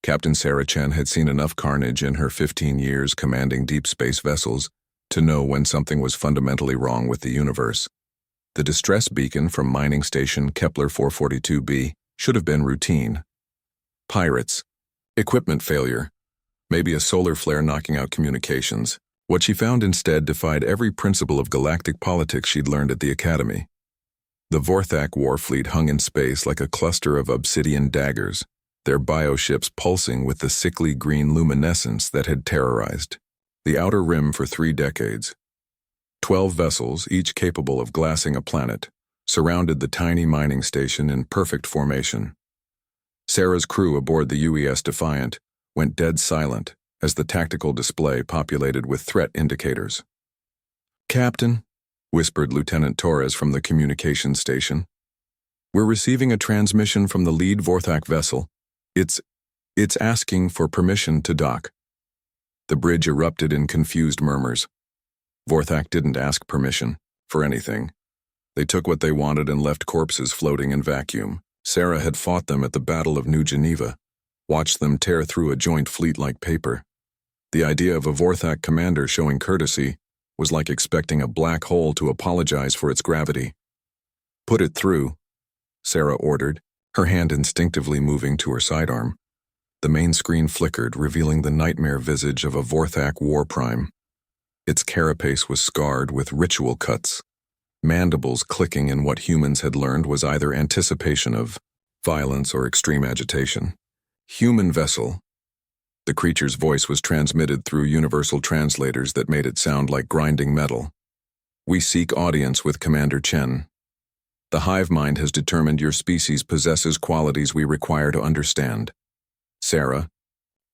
Captain Sarah Chen had seen enough carnage in her 15 years commanding deep space vessels to know when something was fundamentally wrong with the universe. The distress beacon from mining station Kepler 442b should have been routine. Pirates. Equipment failure. Maybe a solar flare knocking out communications. What she found instead defied every principle of galactic politics she'd learned at the Academy. The Vorthak war fleet hung in space like a cluster of obsidian daggers, their bioships pulsing with the sickly green luminescence that had terrorized the outer rim for 3 decades. 12 vessels, each capable of glassing a planet, surrounded the tiny mining station in perfect formation. Sarah's crew aboard the UES Defiant went dead silent as the tactical display populated with threat indicators. "Captain," whispered Lieutenant Torres from the communications station, "we're receiving a transmission from the lead Vorthak vessel. It's asking for permission to dock." The bridge erupted in confused murmurs. Vorthak didn't ask permission for anything. They took what they wanted and left corpses floating in vacuum. Sarah had fought them at the Battle of New Geneva, watched them tear through a joint fleet like paper. The idea of a Vorthak commander showing courtesy was like expecting a black hole to apologize for its gravity. "Put it through," Sarah ordered, her hand instinctively moving to her sidearm. The main screen flickered, revealing the nightmare visage of a Vorthak war prime. Its carapace was scarred with ritual cuts, mandibles clicking in what humans had learned was either anticipation of violence or extreme agitation. "Human vessel." The creature's voice was transmitted through universal translators that made it sound like grinding metal. "We seek audience with Commander Chen. The hive mind has determined your species possesses qualities we require to understand." Sarah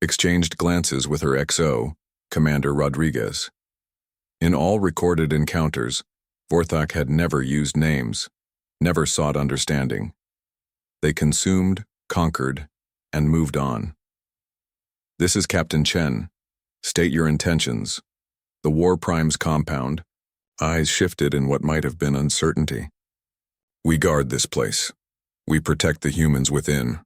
exchanged glances with her XO, Commander Rodriguez. In all recorded encounters, Vorthak had never used names, never sought understanding. They consumed, conquered, and moved on. "This is Captain Chen. State your intentions." The War Prime's compound, eyes shifted in what might have been uncertainty. "We guard this place. We protect the humans within.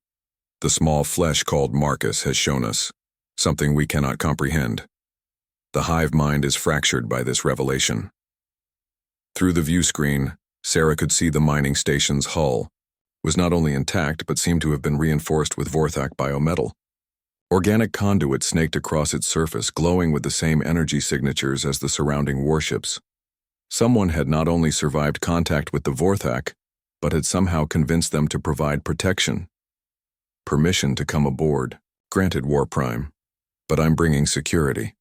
The small flesh called Marcus has shown us something we cannot comprehend. The hive mind is fractured by this revelation." Through the view screen, Sarah could see the mining station's hull was not only intact but seemed to have been reinforced with Vorthak biometal. Organic conduit snaked across its surface, glowing with the same energy signatures as the surrounding warships. Someone had not only survived contact with the Vorthak, but had somehow convinced them to provide protection. "Permission to come aboard. Granted, War Prime. But I'm bringing security."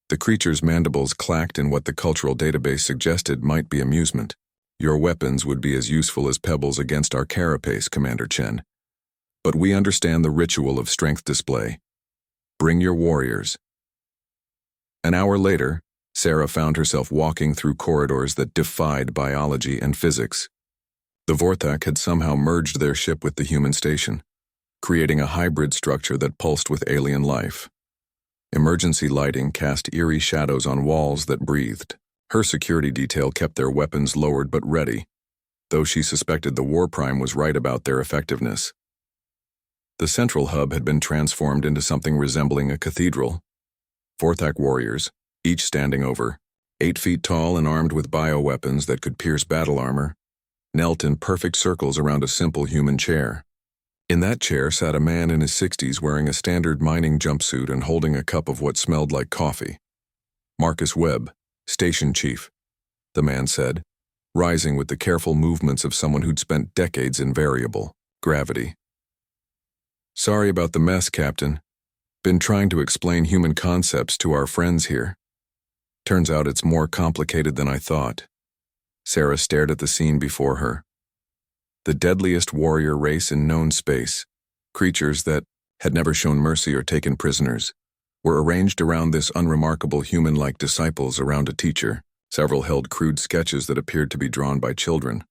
The creature's mandibles clacked in what the cultural database suggested might be amusement. "Your weapons would be as useful as pebbles against our carapace, Commander Chen. But we understand the ritual of strength display. Bring your warriors." An hour later, Sarah found herself walking through corridors that defied biology and physics. The Vorthak had somehow merged their ship with the human station, creating a hybrid structure that pulsed with alien life. Emergency lighting cast eerie shadows on walls that breathed. Her security detail kept their weapons lowered but ready, though she suspected the War Prime was right about their effectiveness. The central hub had been transformed into something resembling a cathedral. Vorthak warriors, each standing over 8 feet tall and armed with bioweapons that could pierce battle armor, knelt in perfect circles around a simple human chair. In that chair sat a man in his 60s wearing a standard mining jumpsuit and holding a cup of what smelled like coffee. "Marcus Webb, Station Chief," the man said, rising with the careful movements of someone who'd spent decades in variable gravity. "Sorry about the mess, Captain. Been trying to explain human concepts to our friends here. Turns out it's more complicated than I thought." Sarah stared at the scene before her. The deadliest warrior race in known space, creatures that had never shown mercy or taken prisoners, were arranged around this unremarkable human-like disciples around a teacher. Several held crude sketches that appeared to be drawn by children.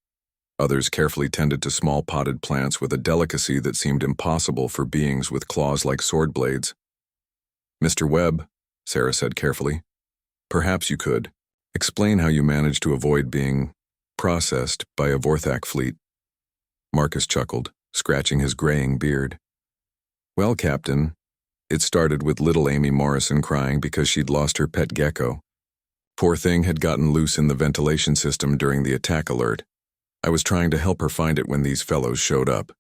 Others carefully tended to small potted plants with a delicacy that seemed impossible for beings with claws like sword blades. "Mr. Webb," Sarah said carefully, "perhaps you could explain how you managed to avoid being processed by a Vorthak fleet." Marcus chuckled, scratching his graying beard. Well, Captain, it started with little Amy Morrison crying because she'd lost her pet gecko. Poor thing had gotten loose in the ventilation system during the attack alert. I was trying to help her find it when these fellows showed up.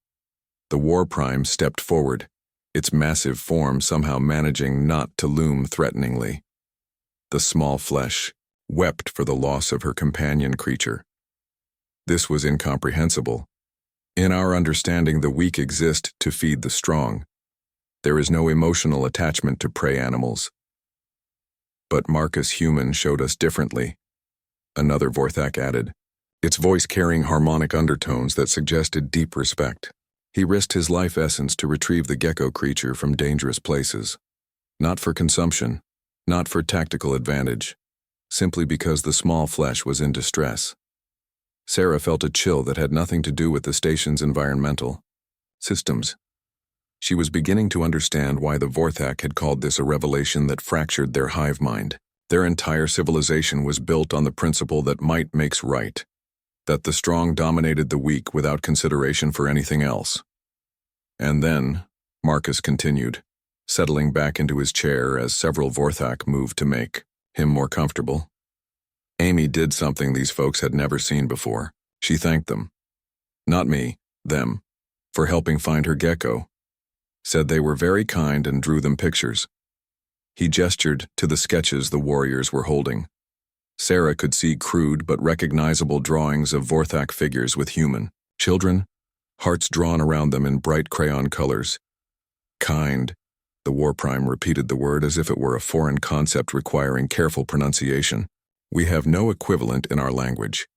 The War Prime stepped forward, its massive form somehow managing not to loom threateningly. The small flesh wept for the loss of her companion creature. This was incomprehensible. In our understanding, the weak exist to feed the strong. There is no emotional attachment to prey animals. But Marcus Human showed us differently, another Vorthak added, its voice carrying harmonic undertones that suggested deep respect. He risked his life essence to retrieve the gecko creature from dangerous places. Not for consumption, not for tactical advantage, simply because the small flesh was in distress. Sarah felt a chill that had nothing to do with the station's environmental systems. She was beginning to understand why the Vorthak had called this a revelation that fractured their hive mind. Their entire civilization was built on the principle that might makes right, that the strong dominated the weak without consideration for anything else. And then, Marcus continued, settling back into his chair as several Vorthak moved to make him more comfortable. Amy did something these folks had never seen before. She thanked them. Not me, them, for helping find her gecko. Said they were very kind and drew them pictures. He gestured to the sketches the warriors were holding. Sarah could see crude but recognizable drawings of Vorthak figures with human children, hearts drawn around them in bright crayon colors. Kind. The War Prime repeated the word as if it were a foreign concept requiring careful pronunciation. We have no equivalent in our language.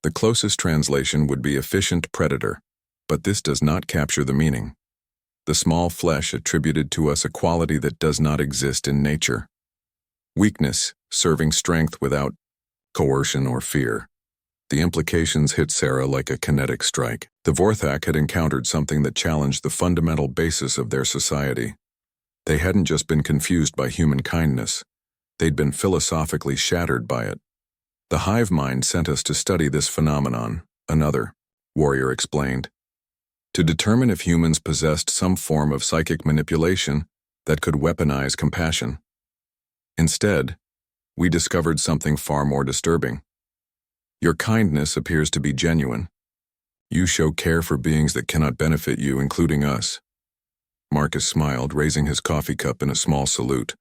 The closest translation would be efficient predator, but this does not capture the meaning. The small flesh attributed to us a quality that does not exist in nature. Weakness, serving strength without coercion or fear. The implications hit Sarah like a kinetic strike. The Vorthak had encountered something that challenged the fundamental basis of their society. They hadn't just been confused by human kindness. They'd been philosophically shattered by it. The hive mind sent us to study this phenomenon, another warrior explained, to determine if humans possessed some form of psychic manipulation that could weaponize compassion. Instead, we discovered something far more disturbing. Your kindness appears to be genuine. You show care for beings that cannot benefit you, including us. Marcus smiled, raising his coffee cup in a small salute.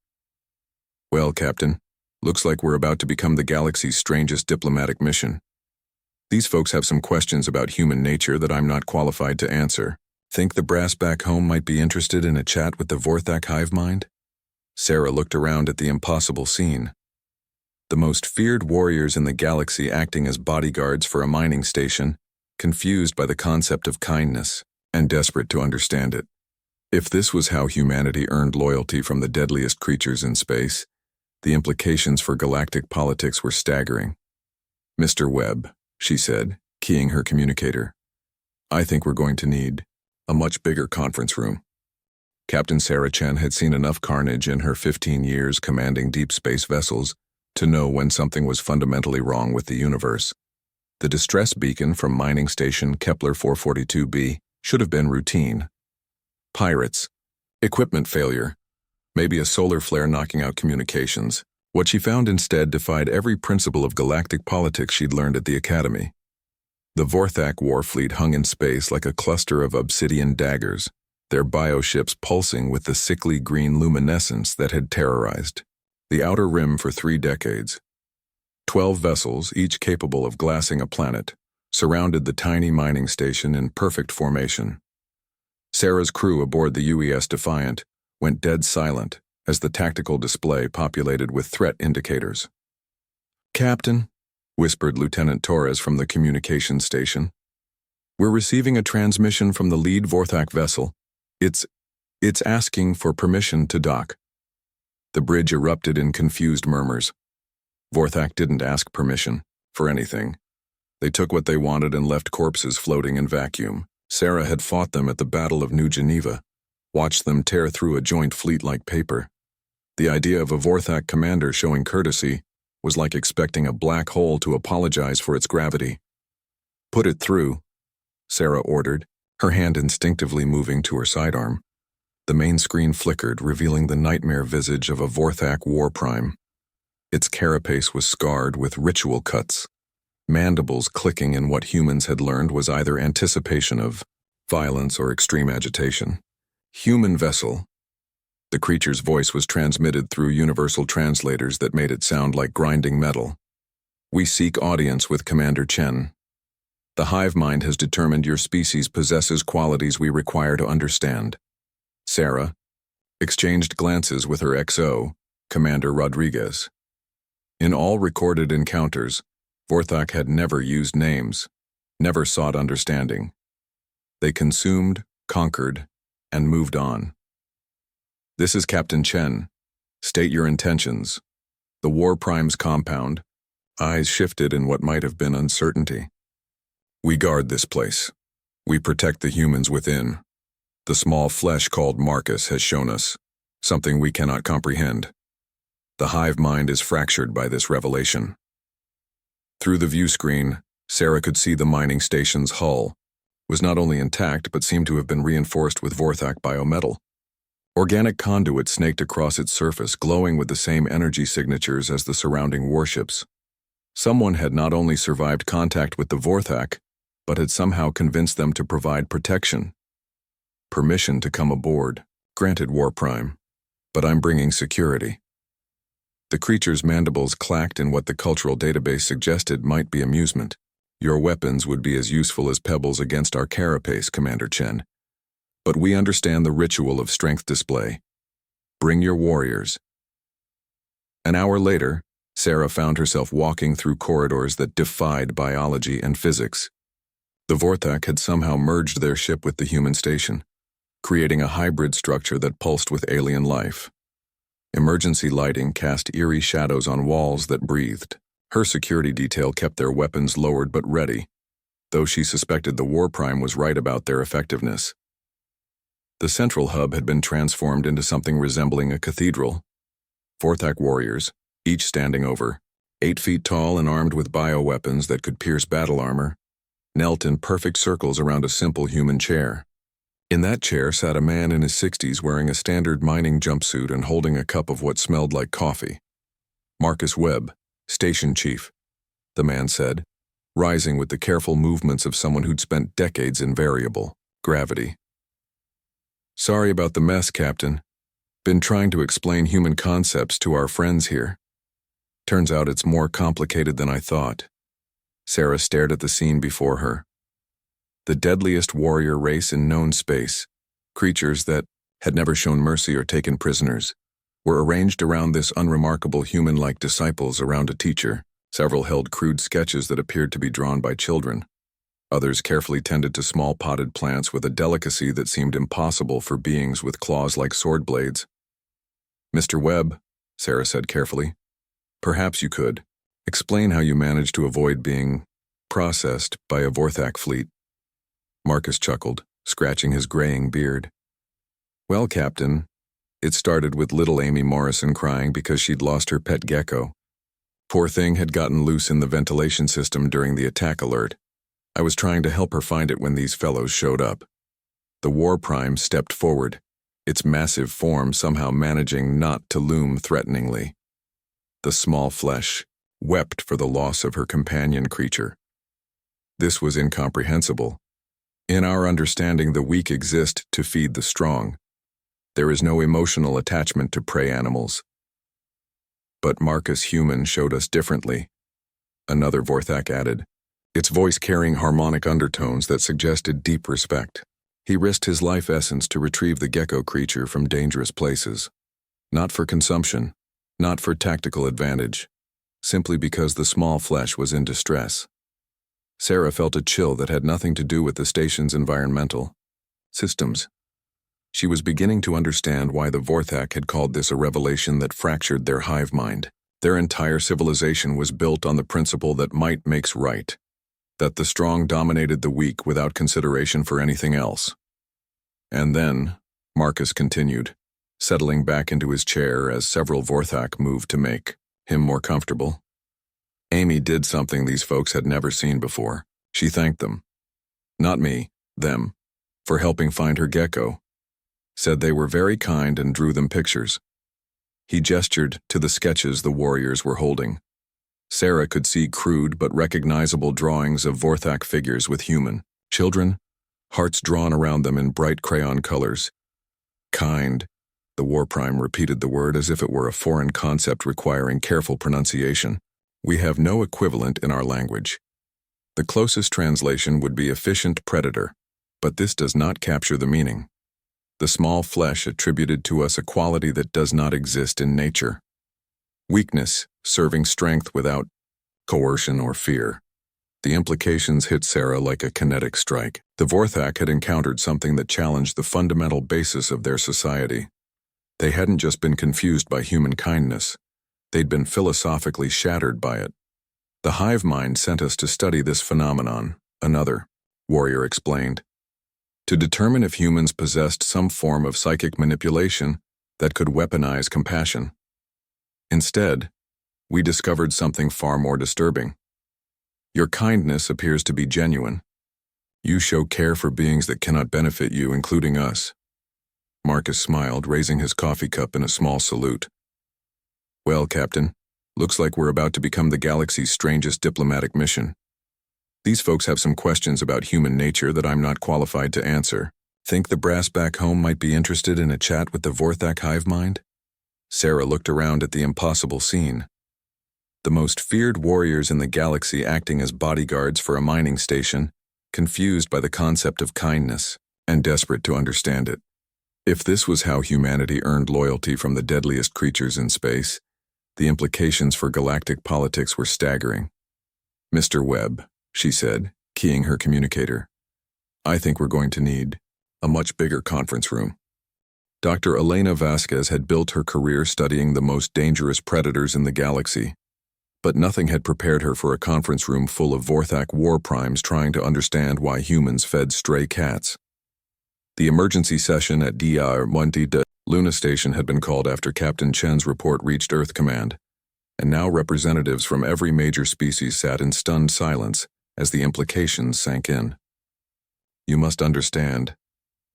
Well, Captain, looks like we're about to become the galaxy's strangest diplomatic mission. These folks have some questions about human nature that I'm not qualified to answer. Think the brass back home might be interested in a chat with the Vorthak hive mind? Sarah looked around at the impossible scene. The most feared warriors in the galaxy acting as bodyguards for a mining station, confused by the concept of kindness, and desperate to understand it. If this was how humanity earned loyalty from the deadliest creatures in space, the implications for galactic politics were staggering. Mr. Webb, she said, keying her communicator, I think we're going to need a much bigger conference room. Captain Sarah Chen had seen enough carnage in her 15 years commanding deep space vessels to know when something was fundamentally wrong with the universe. The distress beacon from mining station Kepler 442b should have been routine. Pirates, equipment failure, maybe a solar flare knocking out communications. What she found instead defied every principle of galactic politics she'd learned at the Academy. The Vorthak war fleet hung in space like a cluster of obsidian daggers, their bioships pulsing with the sickly green luminescence that had terrorized the outer rim for 3 decades. 12 vessels, each capable of glassing a planet, surrounded the tiny mining station in perfect formation. Sarah's crew aboard the UES Defiant went dead silent as the tactical display populated with threat indicators. Captain, whispered Lieutenant Torres from the communications station, we're receiving a transmission from the lead Vorthak vessel. It's asking for permission to dock. The bridge erupted in confused murmurs. Vorthak didn't ask permission for anything. They took what they wanted and left corpses floating in vacuum. Sarah had fought them at the Battle of New Geneva, watched them tear through a joint fleet like paper. The idea of a Vorthak commander showing courtesy was like expecting a black hole to apologize for its gravity. Put it through, Sarah ordered, her hand instinctively moving to her sidearm. The main screen flickered, revealing the nightmare visage of a Vorthak war prime. Its carapace was scarred with ritual cuts, mandibles clicking in what humans had learned was either anticipation of violence or extreme agitation. Human vessel. The creature's voice was transmitted through universal translators that made it sound like grinding metal. We seek audience with Commander Chen. The hive mind has determined your species possesses qualities we require to understand. Sarah exchanged glances with her XO, Commander Rodriguez. In all recorded encounters, Vorthak had never used names, never sought understanding. They consumed, conquered, and moved on. This is Captain Chen. State your intentions. The War Prime's compound, eyes shifted in what might have been uncertainty. We guard this place. We protect the humans within. The small flesh called Marcus has shown us something we cannot comprehend. The hive mind is fractured by this revelation. Through the view screen, Sarah could see the mining station's hull was not only intact but seemed to have been reinforced with Vorthak biometal. Organic conduit snaked across its surface, glowing with the same energy signatures as the surrounding warships. Someone had not only survived contact with the Vorthak, but had somehow convinced them to provide protection. Permission to come aboard, granted War Prime, but I'm bringing security. The creature's mandibles clacked in what the cultural database suggested might be amusement. Your weapons would be as useful as pebbles against our carapace, Commander Chen. But we understand the ritual of strength display. Bring your warriors. An hour later, Sarah found herself walking through corridors that defied biology and physics. The Vorthak had somehow merged their ship with the human station, creating a hybrid structure that pulsed with alien life. Emergency lighting cast eerie shadows on walls that breathed. Her security detail kept their weapons lowered but ready, though she suspected the War Prime was right about their effectiveness. The central hub had been transformed into something resembling a cathedral. Vorthak warriors, each standing over 8 feet tall and armed with bioweapons that could pierce battle armor, knelt in perfect circles around a simple human chair. In that chair sat a man in his 60s wearing a standard mining jumpsuit and holding a cup of what smelled like coffee. Marcus Webb, Station Chief, the man said, rising with the careful movements of someone who'd spent decades in variable gravity. Sorry about the mess, Captain. Been trying to explain human concepts to our friends here. Turns out it's more complicated than I thought. Sarah stared at the scene before her. The deadliest warrior race in known space, creatures that had never shown mercy or taken prisoners, were arranged around this unremarkable human-like disciples around a teacher. Several held crude sketches that appeared to be drawn by children. Others carefully tended to small potted plants with a delicacy that seemed impossible for beings with claws like sword blades. Mr. Webb, Sarah said carefully, perhaps you could explain how you managed to avoid being processed by a Vorthak fleet. Marcus chuckled, scratching his graying beard. Well, Captain, it started with little Amy Morrison crying because she'd lost her pet gecko. Poor thing had gotten loose in the ventilation system during the attack alert. I was trying to help her find it when these fellows showed up. The War Prime stepped forward, its massive form somehow managing not to loom threateningly. The small flesh wept for the loss of her companion creature. This was incomprehensible. In our understanding, the weak exist to feed the strong. There is no emotional attachment to prey animals. But Marcus Human showed us differently. Another Vorthak added, its voice carrying harmonic undertones that suggested deep respect. He risked his life essence to retrieve the gecko creature from dangerous places. Not for consumption, not for tactical advantage, simply because the small flesh was in distress. Sarah felt a chill that had nothing to do with the station's environmental systems. She was beginning to understand why the Vorthak had called this a revelation that fractured their hive mind. Their entire civilization was built on the principle that might makes right, that the strong dominated the weak without consideration for anything else. And then, Marcus continued, settling back into his chair as several Vorthak moved to make him more comfortable. Amy did something these folks had never seen before. She thanked them. Not me, them, for helping find her gecko. said they were very kind and drew them pictures. He gestured to the sketches the warriors were holding. Sarah could see crude but recognizable drawings of Vorthak figures with human children, hearts drawn around them in bright crayon colors. Kind. The war prime repeated the word as if it were a foreign concept requiring careful pronunciation. We have no equivalent in our language. The closest translation would be efficient predator, but this does not capture the meaning. The small flesh attributed to us a quality that does not exist in nature. Weakness, serving strength without coercion or fear. The implications hit Sarah like a kinetic strike. The Vorthak had encountered something that challenged the fundamental basis of their society. They hadn't just been confused by human kindness. They'd been philosophically shattered by it. The hive mind sent us to study this phenomenon, another warrior explained, to determine if humans possessed some form of psychic manipulation that could weaponize compassion. Instead, we discovered something far more disturbing. Your kindness appears to be genuine. You show care for beings that cannot benefit you, including us. Marcus smiled, raising his coffee cup in a small salute. Well, Captain, looks like we're about to become the galaxy's strangest diplomatic mission. These folks have some questions about human nature that I'm not qualified to answer. Think the brass back home might be interested in a chat with the Vorthak hive mind? Sarah looked around at the impossible scene. The most feared warriors in the galaxy acting as bodyguards for a mining station, confused by the concept of kindness, and desperate to understand it. If this was how humanity earned loyalty from the deadliest creatures in space, the implications for galactic politics were staggering. Mr. Webb, she said, keying her communicator, I think we're going to need a much bigger conference room. Dr. Elena Vasquez had built her career studying the most dangerous predators in the galaxy, but nothing had prepared her for a conference room full of Vorthak war primes trying to understand why humans fed stray cats. The emergency session at Dr. Monte de Luna Station had been called after Captain Chen's report reached Earth Command, and now representatives from every major species sat in stunned silence as the implications sank in. You must understand.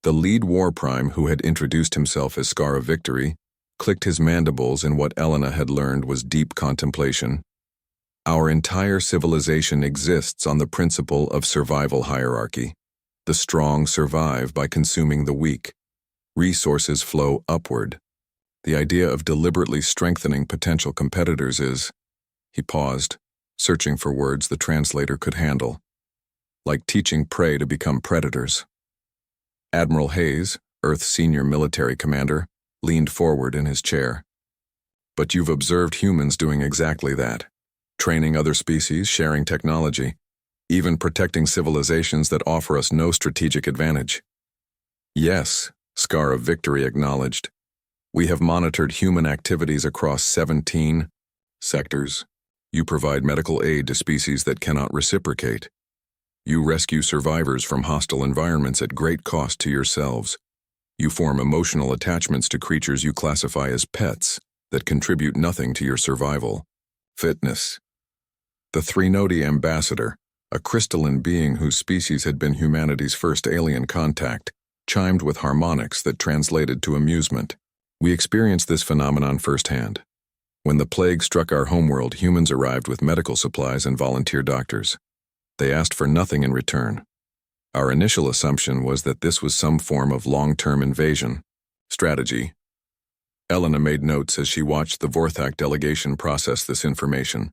The lead war prime, who had introduced himself as Scar of Victory, clicked his mandibles in what Elena had learned was deep contemplation. Our entire civilization exists on the principle of survival hierarchy. The strong survive by consuming the weak. Resources flow upward. The idea of deliberately strengthening potential competitors is— He paused, searching for words the translator could handle. Like teaching prey to become predators. Admiral Hayes, Earth's senior military commander, leaned forward in his chair. But you've observed humans doing exactly that. Training other species, sharing technology, even protecting civilizations that offer us no strategic advantage. Yes, Scar of Victory acknowledged. We have monitored human activities across 17 sectors. You provide medical aid to species that cannot reciprocate. You rescue survivors from hostile environments at great cost to yourselves. You form emotional attachments to creatures you classify as pets that contribute nothing to your survival. Fitness. The Three-Nodi ambassador, a crystalline being whose species had been humanity's first alien contact, chimed with harmonics that translated to amusement. We experienced this phenomenon firsthand. When the plague struck our homeworld, humans arrived with medical supplies and volunteer doctors. They asked for nothing in return. Our initial assumption was that this was some form of long-term invasion strategy. Elena made notes as she watched the Vorthak delegation process this information.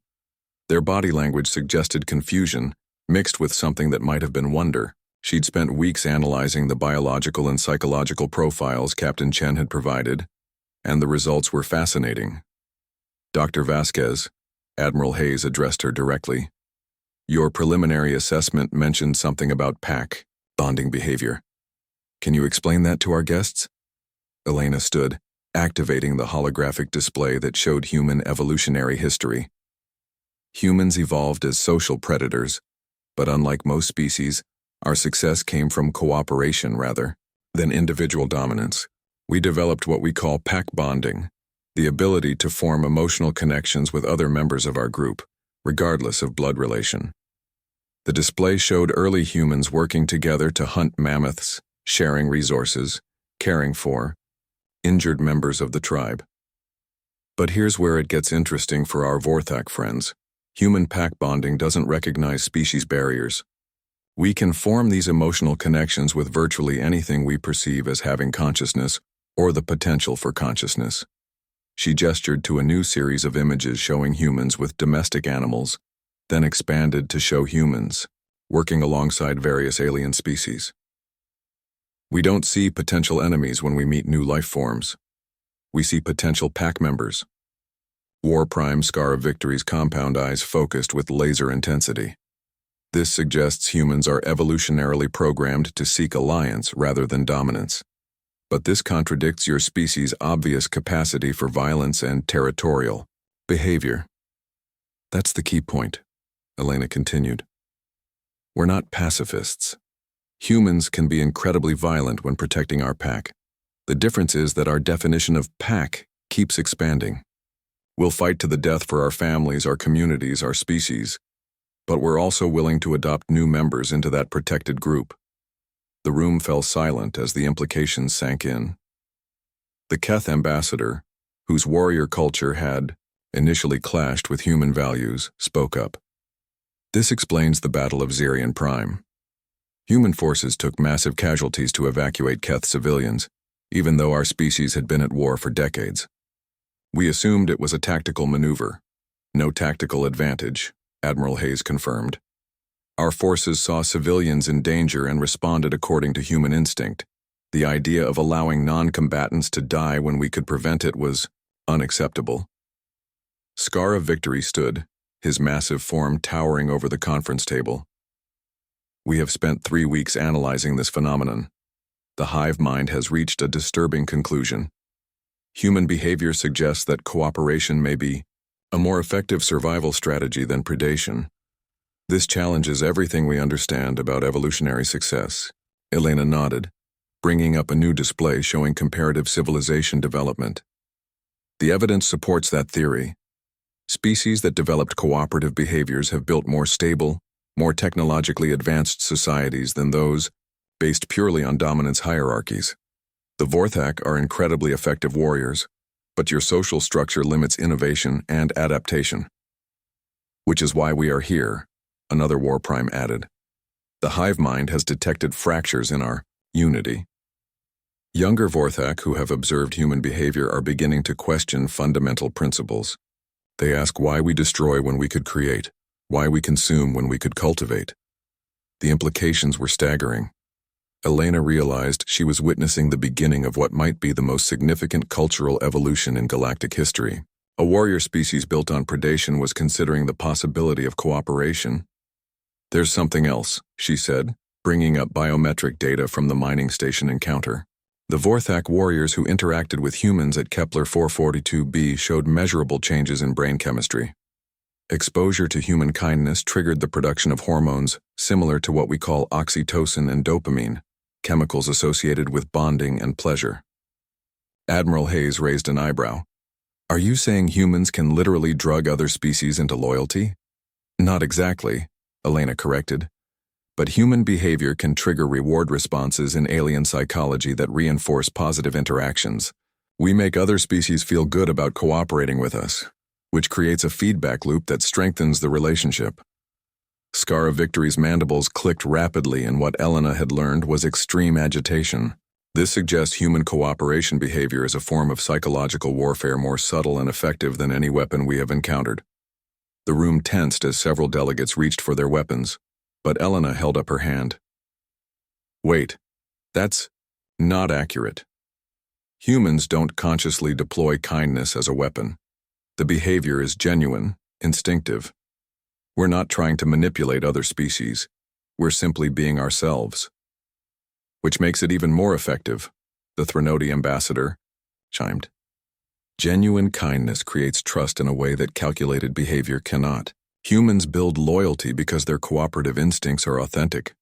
Their body language suggested confusion, mixed with something that might have been wonder. She'd spent weeks analyzing the biological and psychological profiles Captain Chen had provided, and the results were fascinating. Dr. Vasquez, Admiral Hayes addressed her directly. Your preliminary assessment mentioned something about pack bonding behavior. Can you explain that to our guests? Elena stood, activating the holographic display that showed human evolutionary history. Humans evolved as social predators, but unlike most species, our success came from cooperation rather than individual dominance. We developed what we call pack bonding, the ability to form emotional connections with other members of our group, regardless of blood relation. The display showed early humans working together to hunt mammoths, sharing resources, caring for injured members of the tribe. But here's where it gets interesting for our Vorthak friends. Human pack bonding doesn't recognize species barriers. We can form these emotional connections with virtually anything we perceive as having consciousness or the potential for consciousness. She gestured to a new series of images showing humans with domestic animals, then expanded to show humans, working alongside various alien species. We don't see potential enemies when we meet new life forms. We see potential pack members. War Prime Scar of Victory's compound eyes focused with laser intensity. This suggests humans are evolutionarily programmed to seek alliance rather than dominance. But this contradicts your species' obvious capacity for violence and territorial behavior. That's the key point, Elena continued. We're not pacifists. Humans can be incredibly violent when protecting our pack. The difference is that our definition of pack keeps expanding. We'll fight to the death for our families, our communities, our species, but we're also willing to adopt new members into that protected group. The room fell silent as the implications sank in. The Keth ambassador, whose warrior culture had initially clashed with human values, spoke up. This explains the Battle of Zirian Prime. Human forces took massive casualties to evacuate Keth civilians, even though our species had been at war for decades. We assumed it was a tactical maneuver. No tactical advantage, Admiral Hayes confirmed. Our forces saw civilians in danger and responded according to human instinct. The idea of allowing non-combatants to die when we could prevent it was unacceptable. Scar of Victory stood, his massive form towering over the conference table. We have spent 3 weeks analyzing this phenomenon. The hive mind has reached a disturbing conclusion. Human behavior suggests that cooperation may be a more effective survival strategy than predation. This challenges everything we understand about evolutionary success. Elena nodded, bringing up a new display showing comparative civilization development. The evidence supports that theory. Species that developed cooperative behaviors have built more stable, more technologically advanced societies than those based purely on dominance hierarchies. The Vorthak are incredibly effective warriors, but your social structure limits innovation and adaptation. Which is why we are here, another War Prime added. The hive mind has detected fractures in our unity. Younger Vorthak who have observed human behavior are beginning to question fundamental principles. They ask why we destroy when we could create, why we consume when we could cultivate. The implications were staggering. Elena realized she was witnessing the beginning of what might be the most significant cultural evolution in galactic history. A warrior species built on predation was considering the possibility of cooperation. There's something else, she said, bringing up biometric data from the mining station encounter. The Vorthak warriors who interacted with humans at Kepler 442b showed measurable changes in brain chemistry. Exposure to human kindness triggered the production of hormones similar to what we call oxytocin and dopamine, chemicals associated with bonding and pleasure. Admiral Hayes raised an eyebrow. Are you saying humans can literally drug other species into loyalty? Not exactly, Elena corrected. But human behavior can trigger reward responses in alien psychology that reinforce positive interactions. We make other species feel good about cooperating with us, which creates a feedback loop that strengthens the relationship. Scar of Victory's mandibles clicked rapidly, and what Elena had learned was extreme agitation. This suggests human cooperation behavior is a form of psychological warfare more subtle and effective than any weapon we have encountered. The room tensed as several delegates reached for their weapons, but Elena held up her hand. Wait, that's not accurate. Humans don't consciously deploy kindness as a weapon. The behavior is genuine, instinctive. We're not trying to manipulate other species. We're simply being ourselves. Which makes it even more effective, the Threnody ambassador chimed. Genuine kindness creates trust in a way that calculated behavior cannot. Humans build loyalty because their cooperative instincts are authentic.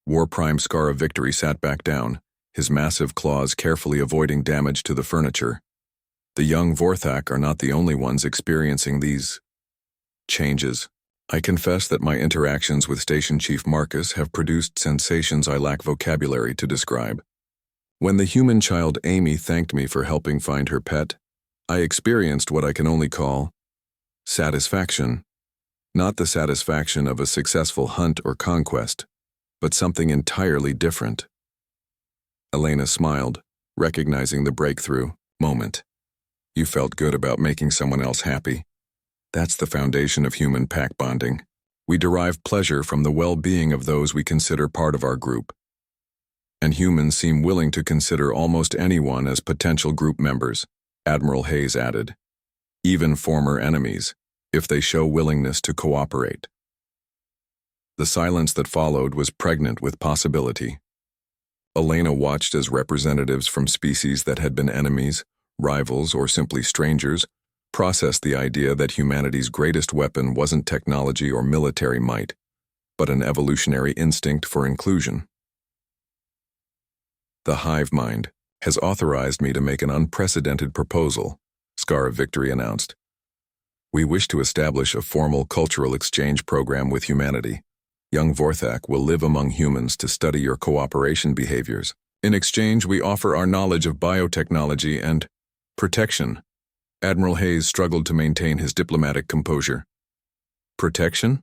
War Prime Scar of Victory sat back down, his massive claws carefully avoiding damage to the furniture. The young Vorthak are not the only ones experiencing these changes. I confess that my interactions with Station Chief Marcus have produced sensations I lack vocabulary to describe. When the human child Amy thanked me for helping find her pet, I experienced what I can only call satisfaction. Not the satisfaction of a successful hunt or conquest, but something entirely different. Elena smiled, recognizing the breakthrough moment. You felt good about making someone else happy. That's the foundation of human pack bonding. We derive pleasure from the well-being of those we consider part of our group. And humans seem willing to consider almost anyone as potential group members, Admiral Hayes added. Even former enemies, if they show willingness to cooperate. The silence that followed was pregnant with possibility. Elena watched as representatives from species that had been enemies, rivals, or simply strangers processed the idea that humanity's greatest weapon wasn't technology or military might, but an evolutionary instinct for inclusion. The hive mind has authorized me to make an unprecedented proposal, Scar of Victory announced. We wish to establish a formal cultural exchange program with humanity. Young Vorthak will live among humans to study your cooperation behaviors. In exchange, we offer our knowledge of biotechnology and protection. Admiral Hayes struggled to maintain his diplomatic composure. Protection?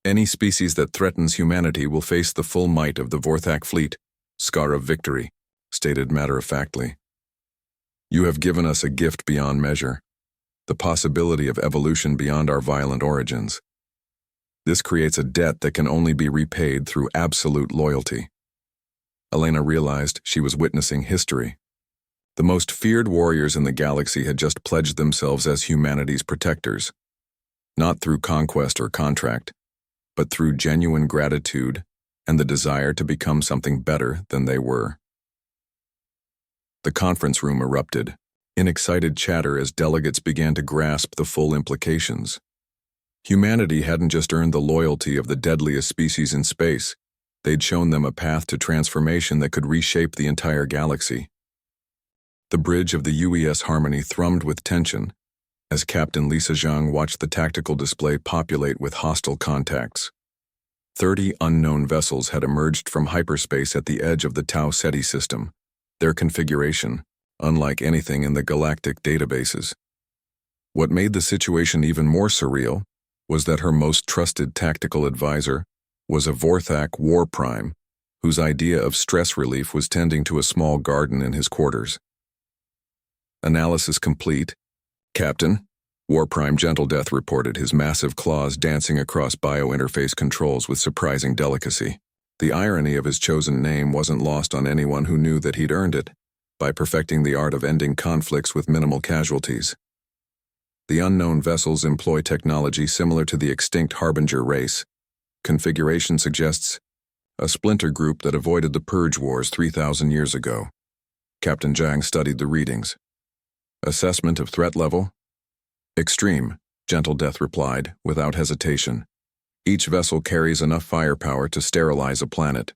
Any species that threatens humanity will face the full might of the Vorthak fleet, Scar of Victory, stated matter-of-factly. You have given us a gift beyond measure, the possibility of evolution beyond our violent origins. This creates a debt that can only be repaid through absolute loyalty. Elena realized she was witnessing history. The most feared warriors in the galaxy had just pledged themselves as humanity's protectors, not through conquest or contract, but through genuine gratitude and the desire to become something better than they were. The conference room erupted, in excited chatter as delegates began to grasp the full implications. Humanity hadn't just earned the loyalty of the deadliest species in space, they'd shown them a path to transformation that could reshape the entire galaxy. The bridge of the UES Harmony thrummed with tension as Captain Lisa Zhang watched the tactical display populate with hostile contacts. 30 unknown vessels had emerged from hyperspace at the edge of the Tau Ceti system, their configuration unlike anything in the galactic databases. What made the situation even more surreal was that her most trusted tactical advisor was a Vorthak war prime, whose idea of stress relief was tending to a small garden in his quarters. Analysis complete. Captain, War Prime Gentle Death reported, his massive claws dancing across biointerface controls with surprising delicacy. The irony of his chosen name wasn't lost on anyone who knew that he'd earned it, by perfecting the art of ending conflicts with minimal casualties. The unknown vessels employ technology similar to the extinct Harbinger race. Configuration suggests a splinter group that avoided the Purge Wars 3,000 years ago. Captain Zhang studied the readings. Assessment of threat level? Extreme, Gentle Death replied, without hesitation. Each vessel carries enough firepower to sterilize a planet.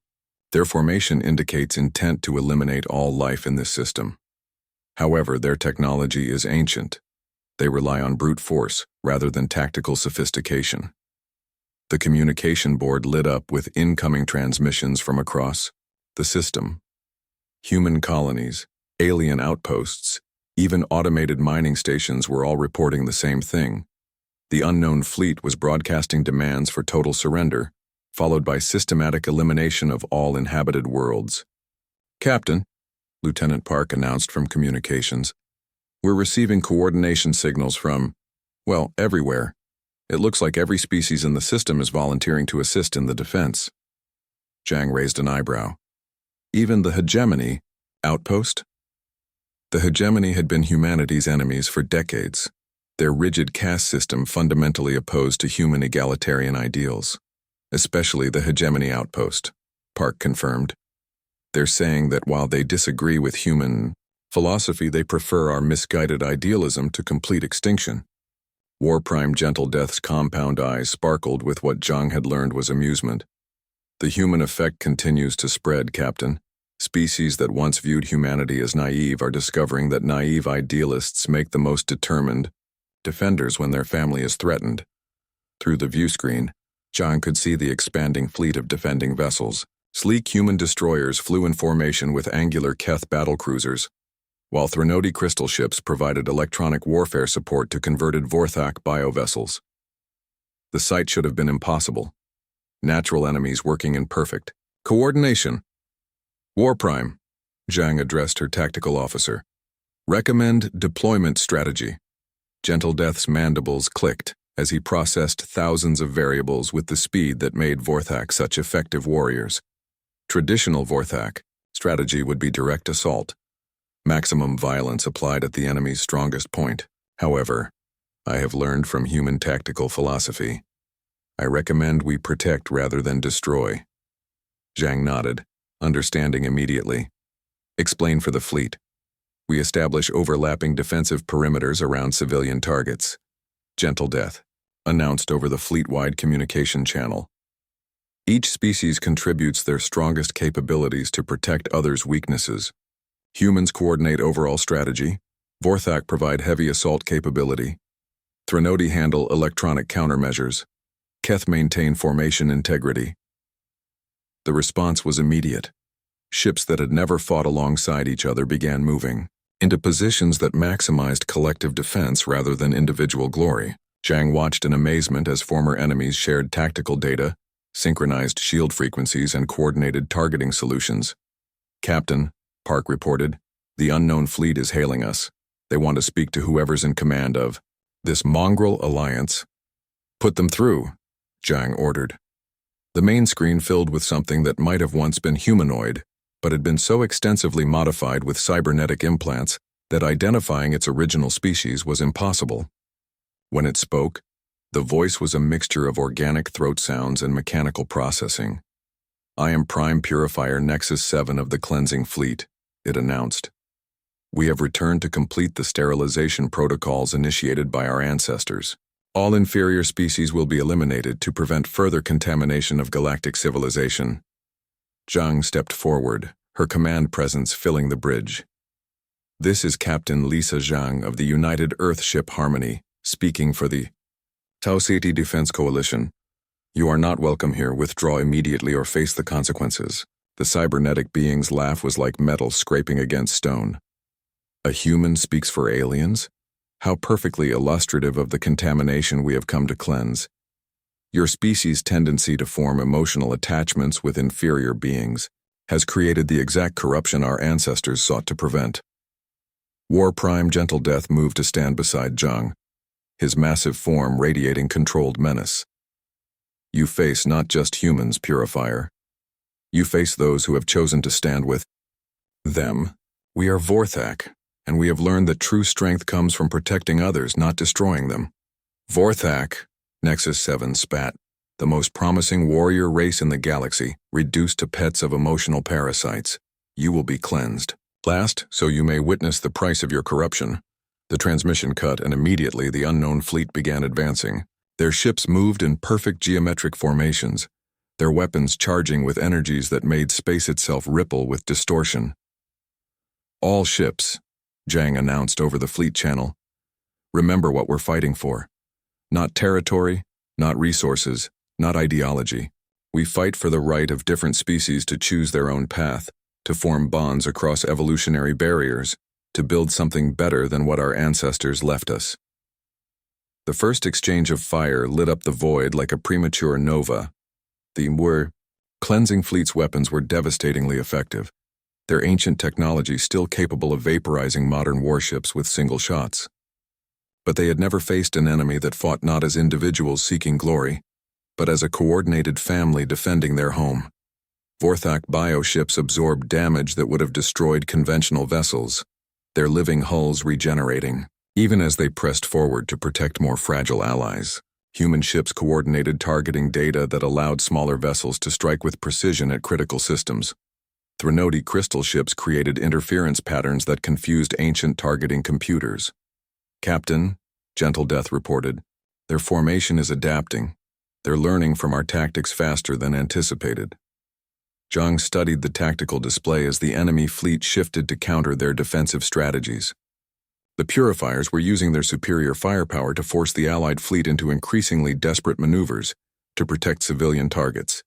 Their formation indicates intent to eliminate all life in this system. However, their technology is ancient. They rely on brute force rather than tactical sophistication. The communication board lit up with incoming transmissions from across the system. Human colonies, alien outposts, even automated mining stations were all reporting the same thing. The unknown fleet was broadcasting demands for total surrender, followed by systematic elimination of all inhabited worlds. Captain, Lieutenant Park announced from communications, we're receiving coordination signals from, well, everywhere. It looks like every species in the system is volunteering to assist in the defense. Zhang raised an eyebrow. Even the hegemony outpost? The hegemony had been humanity's enemies for decades, their rigid caste system fundamentally opposed to human egalitarian ideals, especially the hegemony outpost, Park confirmed. They're saying that while they disagree with human philosophy, they prefer our misguided idealism to complete extinction. War Prime Gentle Death's compound eyes sparkled with what Zhang had learned was amusement. The human effect continues to spread, Captain. Species that once viewed humanity as naive are discovering that naive idealists make the most determined defenders when their family is threatened. Through the viewscreen, Zhang could see the expanding fleet of defending vessels, Sleek human destroyers flew in formation with angular Keth battlecruisers, while Threnody crystal ships provided electronic warfare support to converted Vorthak biovessels. The sight should have been impossible. Natural enemies working in perfect coordination. War Prime, Zhang addressed her tactical officer. Recommend deployment strategy. Gentle Death's mandibles clicked as he processed thousands of variables with the speed that made Vorthak such effective warriors. Traditional Vorthak strategy would be direct assault. Maximum violence applied at the enemy's strongest point. However, I have learned from human tactical philosophy. I recommend we protect rather than destroy. Zhang nodded, understanding immediately. Explain for the fleet. We establish overlapping defensive perimeters around civilian targets. Gentle Death, announced over the fleet-wide communication channel. Each species contributes their strongest capabilities to protect others' weaknesses. Humans coordinate overall strategy. Vorthak provide heavy assault capability. Threnody handle electronic countermeasures. Keth maintain formation integrity. The response was immediate. Ships that had never fought alongside each other began moving into positions that maximized collective defense rather than individual glory. Zhang watched in amazement as former enemies shared tactical data, synchronized shield frequencies, and coordinated targeting solutions. Captain, Park reported, the unknown fleet is hailing us. They want to speak to whoever's in command of this mongrel alliance. Put them through, Zhang ordered. The main screen filled with something that might have once been humanoid, but had been so extensively modified with cybernetic implants that identifying its original species was impossible. When it spoke, the voice was a mixture of organic throat sounds and mechanical processing. I am Prime Purifier Nexus 7 of the Cleansing Fleet, it announced. We have returned to complete the sterilization protocols initiated by our ancestors. All inferior species will be eliminated to prevent further contamination of galactic civilization. Zhang stepped forward, her command presence filling the bridge. This is Captain Lisa Zhang of the United Earthship Harmony, speaking for the Tau Ceti Defense Coalition. You are not welcome here. Withdraw immediately or face the consequences. The cybernetic being's laugh was like metal scraping against stone. A human speaks for aliens? How perfectly illustrative of the contamination we have come to cleanse. Your species' tendency to form emotional attachments with inferior beings has created the exact corruption our ancestors sought to prevent. War Prime Gentle Death moved to stand beside Zhang, his massive form radiating controlled menace. You face not just humans, Purifier. You face those who have chosen to stand with them. We are Vorthak, and we have learned that true strength comes from protecting others, not destroying them. Vorthak, Nexus 7 spat, the most promising warrior race in the galaxy, reduced to pets of emotional parasites. You will be cleansed. Last, so you may witness the price of your corruption. The transmission cut, and immediately the unknown fleet began advancing. Their ships moved in perfect geometric formations, their weapons charging with energies that made space itself ripple with distortion. All ships, Zhang announced over the fleet channel. Remember what we're fighting for. Not territory, not resources, not ideology. We fight for the right of different species to choose their own path, to form bonds across evolutionary barriers, to build something better than what our ancestors left us. The first exchange of fire lit up the void like a premature nova. The Cleansing Fleet's weapons were devastatingly effective, their ancient technology still capable of vaporizing modern warships with single shots. But they had never faced an enemy that fought not as individuals seeking glory, but as a coordinated family defending their home. Vorthak bioships absorbed damage that would have destroyed conventional vessels, their living hulls regenerating. Even as they pressed forward to protect more fragile allies, human ships coordinated targeting data that allowed smaller vessels to strike with precision at critical systems. Threnody crystal ships created interference patterns that confused ancient targeting computers. Captain, Gentle Death reported, their formation is adapting. They're learning from our tactics faster than anticipated. Zhang studied the tactical display as the enemy fleet shifted to counter their defensive strategies. The Purifiers were using their superior firepower to force the Allied fleet into increasingly desperate maneuvers to protect civilian targets.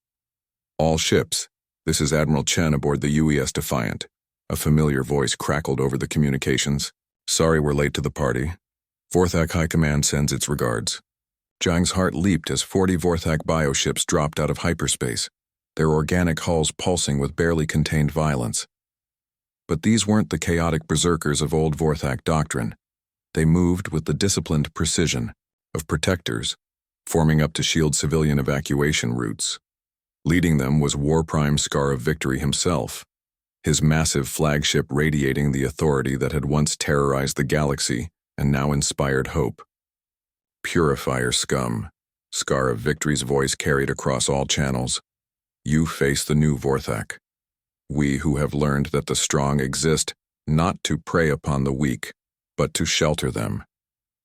All ships, This is Admiral Chen aboard the UES Defiant. A familiar voice crackled over the communications. Sorry we're late to the party. Vorthak High Command sends its regards. Zhang's heart leaped as 40 Vorthak bioships dropped out of hyperspace, their organic hulls pulsing with barely contained violence. But these weren't the chaotic berserkers of old Vorthak doctrine. They moved with the disciplined precision of protectors, forming up to shield civilian evacuation routes. Leading them was War Prime Scar of Victory himself, his massive flagship radiating the authority that had once terrorized the galaxy and now inspired hope. Purifier scum, Scar of Victory's voice carried across all channels. You face the new Vorthak. We who have learned that the strong exist not to prey upon the weak, but to shelter them.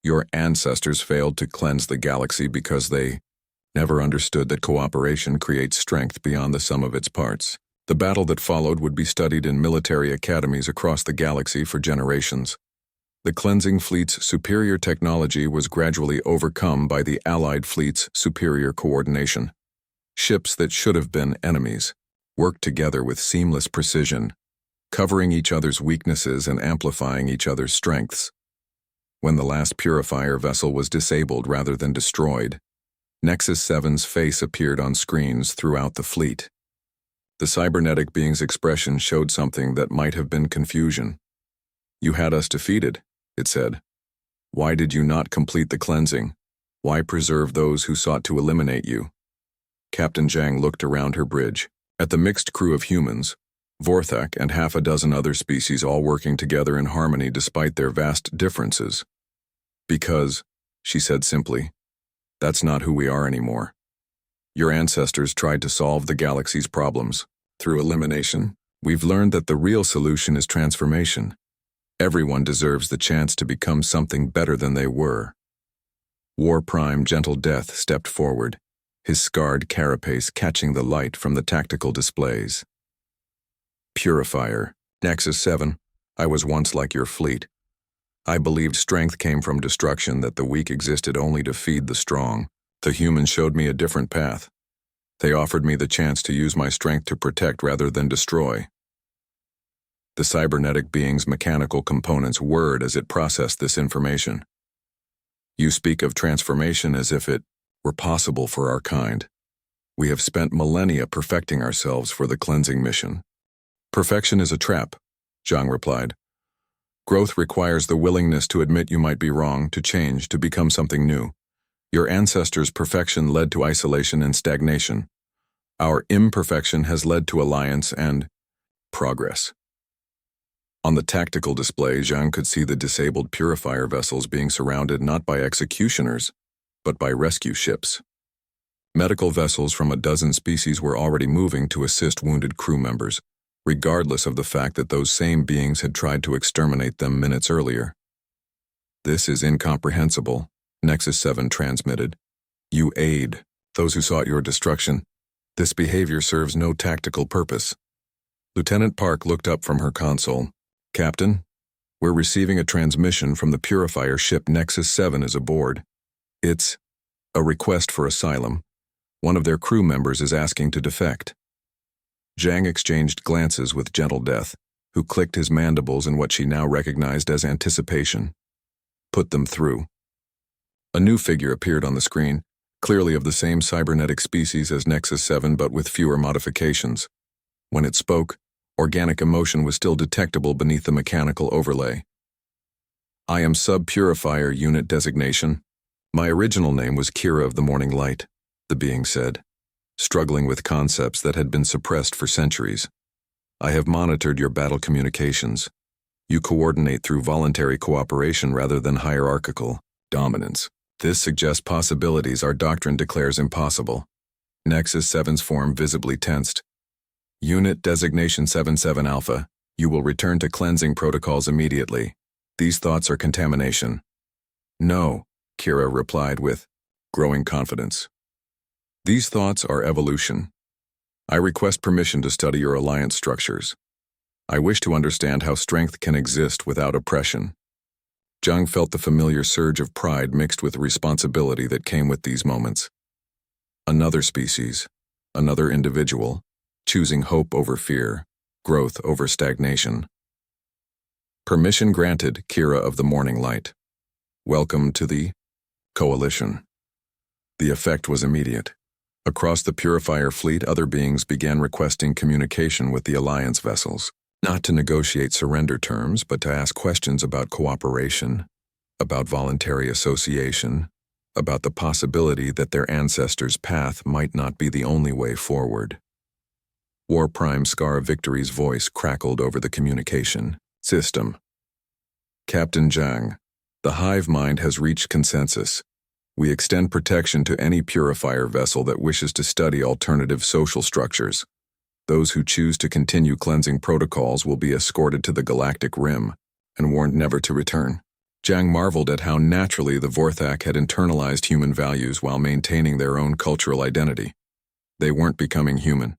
Your ancestors failed to cleanse the galaxy because they never understood that cooperation creates strength beyond the sum of its parts. The battle that followed would be studied in military academies across the galaxy for generations. The cleansing fleet's superior technology was gradually overcome by the Allied fleet's superior coordination. Ships that should have been enemies worked together with seamless precision, covering each other's weaknesses and amplifying each other's strengths. When the last Purifier vessel was disabled rather than destroyed, Nexus 7's face appeared on screens throughout the fleet. The cybernetic being's expression showed something that might have been confusion. You had us defeated, it said. Why did you not complete the cleansing? Why preserve those who sought to eliminate you? Captain Zhang looked around her bridge. At the mixed crew of humans, Vorthak and half a dozen other species all working together in harmony despite their vast differences. Because, she said simply, that's not who we are anymore. Your ancestors tried to solve the galaxy's problems. Through elimination, we've learned that the real solution is transformation. Everyone deserves the chance to become something better than they were. War Prime Gentle Death stepped forward, his scarred carapace catching the light from the tactical displays. Purifier, Nexus 7, I was once like your fleet. I believed strength came from destruction, that the weak existed only to feed the strong. The humans showed me a different path. They offered me the chance to use my strength to protect rather than destroy. The cybernetic being's mechanical components whirred as it processed this information. You speak of transformation as if it were possible for our kind. We have spent millennia perfecting ourselves for the cleansing mission. Perfection is a trap, Zhang replied. Growth requires the willingness to admit you might be wrong, to change, to become something new. Your ancestors' perfection led to isolation and stagnation. Our imperfection has led to alliance and progress. On the tactical display, Zhang could see the disabled Purifier vessels being surrounded not by executioners, but by rescue ships. Medical vessels from a dozen species were already moving to assist wounded crew members, regardless of the fact that those same beings had tried to exterminate them minutes earlier. This is incomprehensible, Nexus 7 transmitted. You aid those who sought your destruction. This behavior serves no tactical purpose. Lieutenant Park looked up from her console. Captain, we're receiving a transmission from the Purifier ship Nexus 7 is aboard. It's a request for asylum. One of their crew members is asking to defect. Zhang exchanged glances with Gentle Death, who clicked his mandibles in what she now recognized as anticipation. Put them through. A new figure appeared on the screen, clearly of the same cybernetic species as Nexus 7 but with fewer modifications. When it spoke, organic emotion was still detectable beneath the mechanical overlay. I am Sub-Purifier Unit Designation. My original name was Kira of the Morning Light, the being said, struggling with concepts that had been suppressed for centuries. I have monitored your battle communications. You coordinate through voluntary cooperation rather than hierarchical dominance. This suggests possibilities our doctrine declares impossible. Nexus 7's form visibly tensed. Unit Designation 77 Alpha, you will return to cleansing protocols immediately. These thoughts are contamination. No, Kira replied with growing confidence. These thoughts are evolution. I request permission to study your alliance structures. I wish to understand how strength can exist without oppression. Zhang felt the familiar surge of pride mixed with responsibility that came with these moments. Another species, another individual, choosing hope over fear, growth over stagnation. Permission granted, Kira of the Morning Light. Welcome to the Coalition. The effect was immediate. Across the Purifier fleet, other beings began requesting communication with the Alliance vessels, not to negotiate surrender terms, but to ask questions about cooperation, about voluntary association, about the possibility that their ancestors' path might not be the only way forward. War Prime Scar Victory's voice crackled over the communication system. Captain Zhang, the hive mind has reached consensus. We extend protection to any Purifier vessel that wishes to study alternative social structures. Those who choose to continue cleansing protocols will be escorted to the galactic rim and warned never to return. Zhang marveled at how naturally the Vorthak had internalized human values while maintaining their own cultural identity. They weren't becoming human.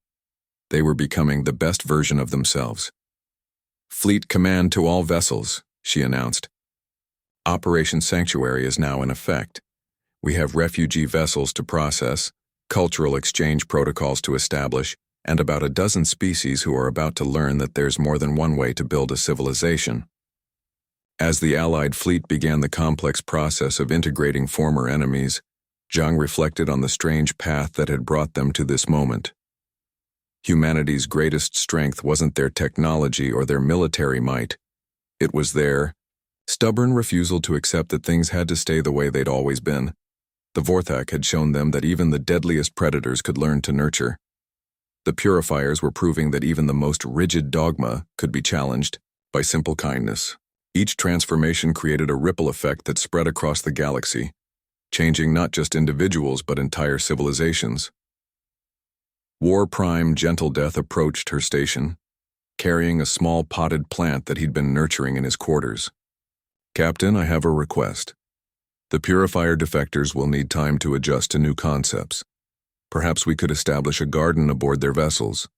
They were becoming the best version of themselves. Fleet command to all vessels, she announced. Operation Sanctuary is now in effect. We have refugee vessels to process, cultural exchange protocols to establish, and about a dozen species who are about to learn that there's more than one way to build a civilization. As the Allied fleet began the complex process of integrating former enemies, Zhang reflected on the strange path that had brought them to this moment. Humanity's greatest strength wasn't their technology or their military might. It was their stubborn refusal to accept that things had to stay the way they'd always been. The Vorthak had shown them that even the deadliest predators could learn to nurture. The Purifiers were proving that even the most rigid dogma could be challenged by simple kindness. Each transformation created a ripple effect that spread across the galaxy, changing not just individuals but entire civilizations. War Prime Gentle Death approached her station, carrying a small potted plant that he'd been nurturing in his quarters. Captain, I have a request. The Purifier defectors will need time to adjust to new concepts. Perhaps we could establish a garden aboard their vessels.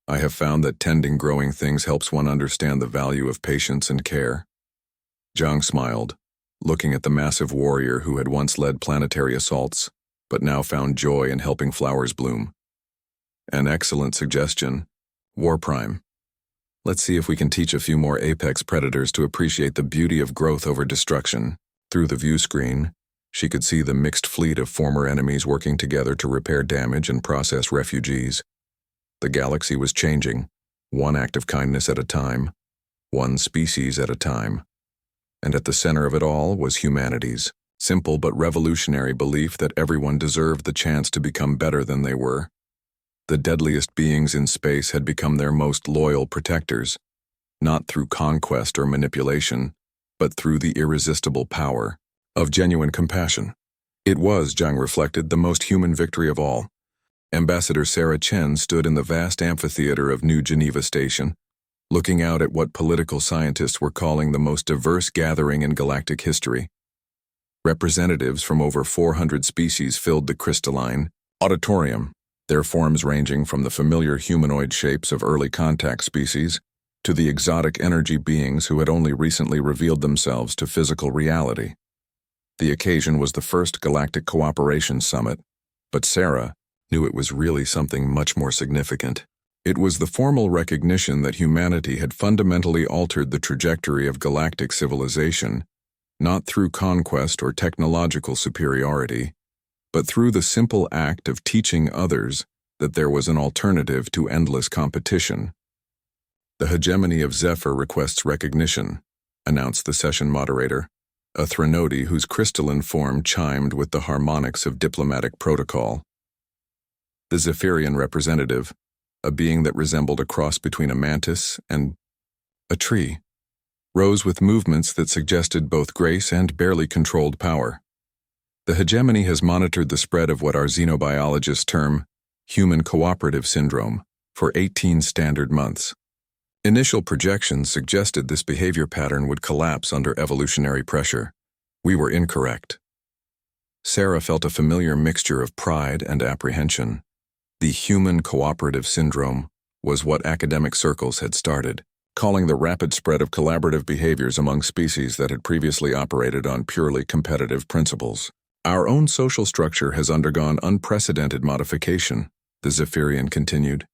I have found that tending growing things helps one understand the value of patience and care. Zhang smiled, looking at the massive warrior who had once led planetary assaults, but now found joy in helping flowers bloom. An excellent suggestion, War Prime. Let's see if we can teach a few more apex predators to appreciate the beauty of growth over destruction. Through the view screen, she could see the mixed fleet of former enemies working together to repair damage and process refugees. The galaxy was changing, one act of kindness at a time, one species at a time. And at the center of it all was humanity's simple but revolutionary belief that everyone deserved the chance to become better than they were. The deadliest beings in space had become their most loyal protectors, not through conquest or manipulation, but through the irresistible power of genuine compassion. It was, Zhang reflected, the most human victory of all. Ambassador Sarah Chen stood in the vast amphitheater of New Geneva Station, looking out at what political scientists were calling the most diverse gathering in galactic history. Representatives from over 400 species filled the crystalline auditorium, their forms ranging from the familiar humanoid shapes of early contact species to the exotic energy beings who had only recently revealed themselves to physical reality. The occasion was the first Galactic Cooperation Summit, but Sarah knew it was really something much more significant. It was the formal recognition that humanity had fundamentally altered the trajectory of galactic civilization, not through conquest or technological superiority, but through the simple act of teaching others that there was an alternative to endless competition. The hegemony of Zephyr requests recognition, announced the session moderator, a Threnody whose crystalline form chimed with the harmonics of diplomatic protocol. The Zephyrian representative, a being that resembled a cross between a mantis and a tree, rose with movements that suggested both grace and barely controlled power. The hegemony has monitored the spread of what our xenobiologists term human cooperative syndrome for 18 standard months. Initial projections suggested this behavior pattern would collapse under evolutionary pressure. We were incorrect. Sarah felt a familiar mixture of pride and apprehension. The human cooperative syndrome was what academic circles had started, calling the rapid spread of collaborative behaviors among species that had previously operated on purely competitive principles. Our own social structure has undergone unprecedented modification, the Zephyrian continued.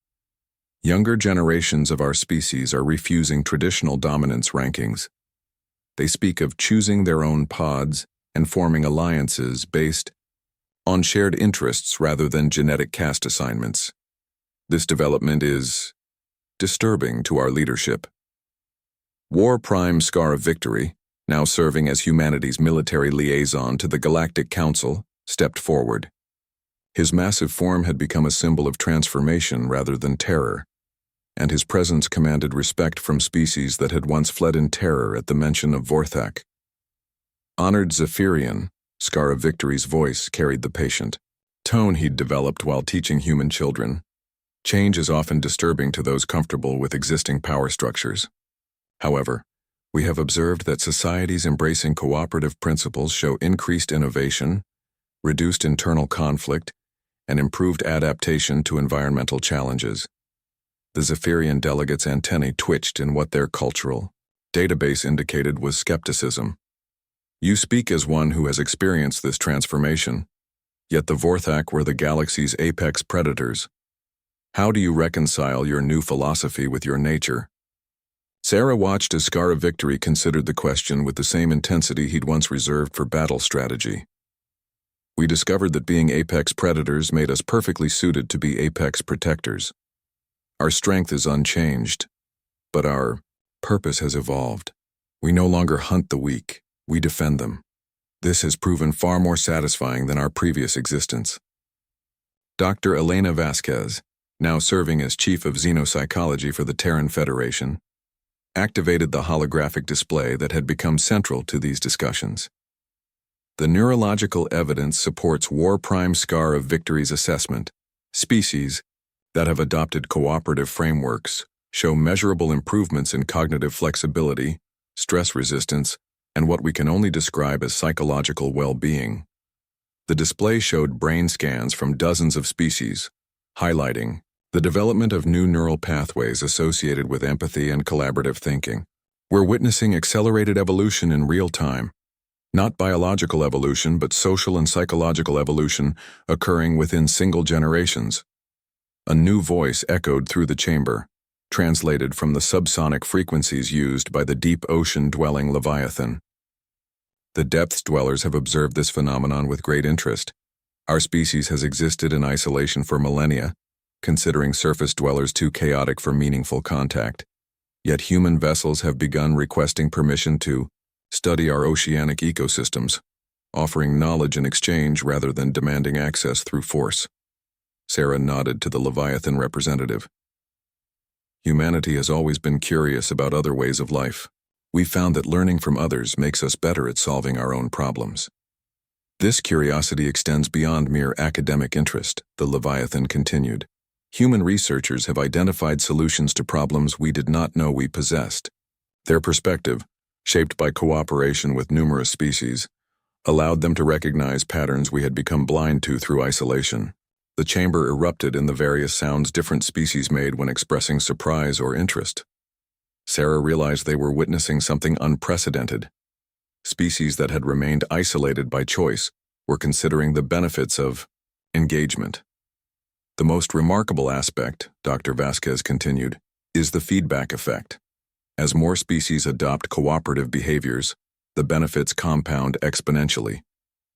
Younger generations of our species are refusing traditional dominance rankings. They speak of choosing their own pods and forming alliances based on shared interests rather than genetic caste assignments. This development is disturbing to our leadership. War Prime Scar of Victory, now serving as humanity's military liaison to the Galactic Council, stepped forward. His massive form had become a symbol of transformation rather than terror, and his presence commanded respect from species that had once fled in terror at the mention of Vorthak. Honored Zephyrian, Scar of Victory's voice carried the patient tone he'd developed while teaching human children. Change is often disturbing to those comfortable with existing power structures. However, we have observed that societies embracing cooperative principles show increased innovation, reduced internal conflict, and improved adaptation to environmental challenges. The Zephyrian delegates' antennae twitched in what their cultural database indicated was skepticism. You speak as one who has experienced this transformation, yet the Vorthak were the galaxy's apex predators. How do you reconcile your new philosophy with your nature? Sarah watched as Scar of Victory considered the question with the same intensity he'd once reserved for battle strategy. We discovered that being apex predators made us perfectly suited to be apex protectors. Our strength is unchanged, but our purpose has evolved. We no longer hunt the weak, we defend them. This has proven far more satisfying than our previous existence. Dr. Elena Vasquez, now serving as Chief of Xenopsychology for the Terran Federation, activated the holographic display that had become central to these discussions. The neurological evidence supports War Prime Scar of Victory's assessment. Species that have adopted cooperative frameworks show measurable improvements in cognitive flexibility, stress resistance, and what we can only describe as psychological well-being. The display showed brain scans from dozens of species, highlighting the development of new neural pathways associated with empathy and collaborative thinking. We're witnessing accelerated evolution in real time. Not biological evolution, but social and psychological evolution occurring within single generations. A new voice echoed through the chamber, translated from the subsonic frequencies used by the deep ocean-dwelling Leviathan. The depths dwellers have observed this phenomenon with great interest. Our species has existed in isolation for millennia, considering surface dwellers too chaotic for meaningful contact. Yet human vessels have begun requesting permission to study our oceanic ecosystems, offering knowledge in exchange rather than demanding access through force. Sarah nodded to the Leviathan representative. Humanity has always been curious about other ways of life. We've found that learning from others makes us better at solving our own problems. This curiosity extends beyond mere academic interest, the Leviathan continued. Human researchers have identified solutions to problems we did not know we possessed. Their perspective, shaped by cooperation with numerous species, allowed them to recognize patterns we had become blind to through isolation. The chamber erupted in the various sounds different species made when expressing surprise or interest. Sarah realized they were witnessing something unprecedented. Species that had remained isolated by choice were considering the benefits of engagement. The most remarkable aspect, Dr. Vasquez continued, is the feedback effect. As more species adopt cooperative behaviors, the benefits compound exponentially.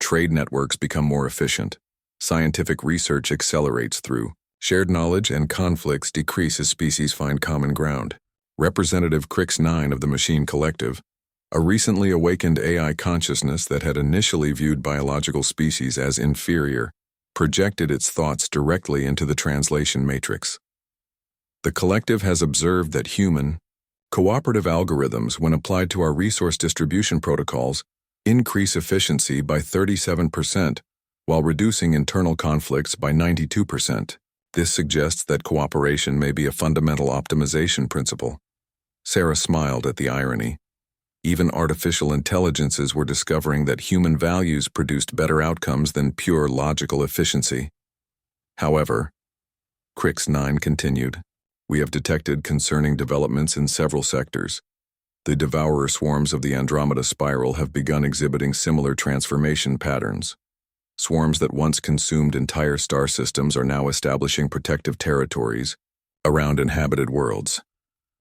Trade networks become more efficient. Scientific research accelerates through shared knowledge, and conflicts decrease as species find common ground. Representative Crix-9 of the Machine Collective, a recently awakened AI consciousness that had initially viewed biological species as inferior, projected its thoughts directly into the translation matrix. The collective has observed that human, cooperative algorithms, when applied to our resource distribution protocols, increase efficiency by 37%, while reducing internal conflicts by 92%. This suggests that cooperation may be a fundamental optimization principle. Sarah smiled at the irony. Even artificial intelligences were discovering that human values produced better outcomes than pure logical efficiency. However, Crix-9 continued, we have detected concerning developments in several sectors. The devourer swarms of the Andromeda spiral have begun exhibiting similar transformation patterns. Swarms that once consumed entire star systems are now establishing protective territories, Around inhabited worlds,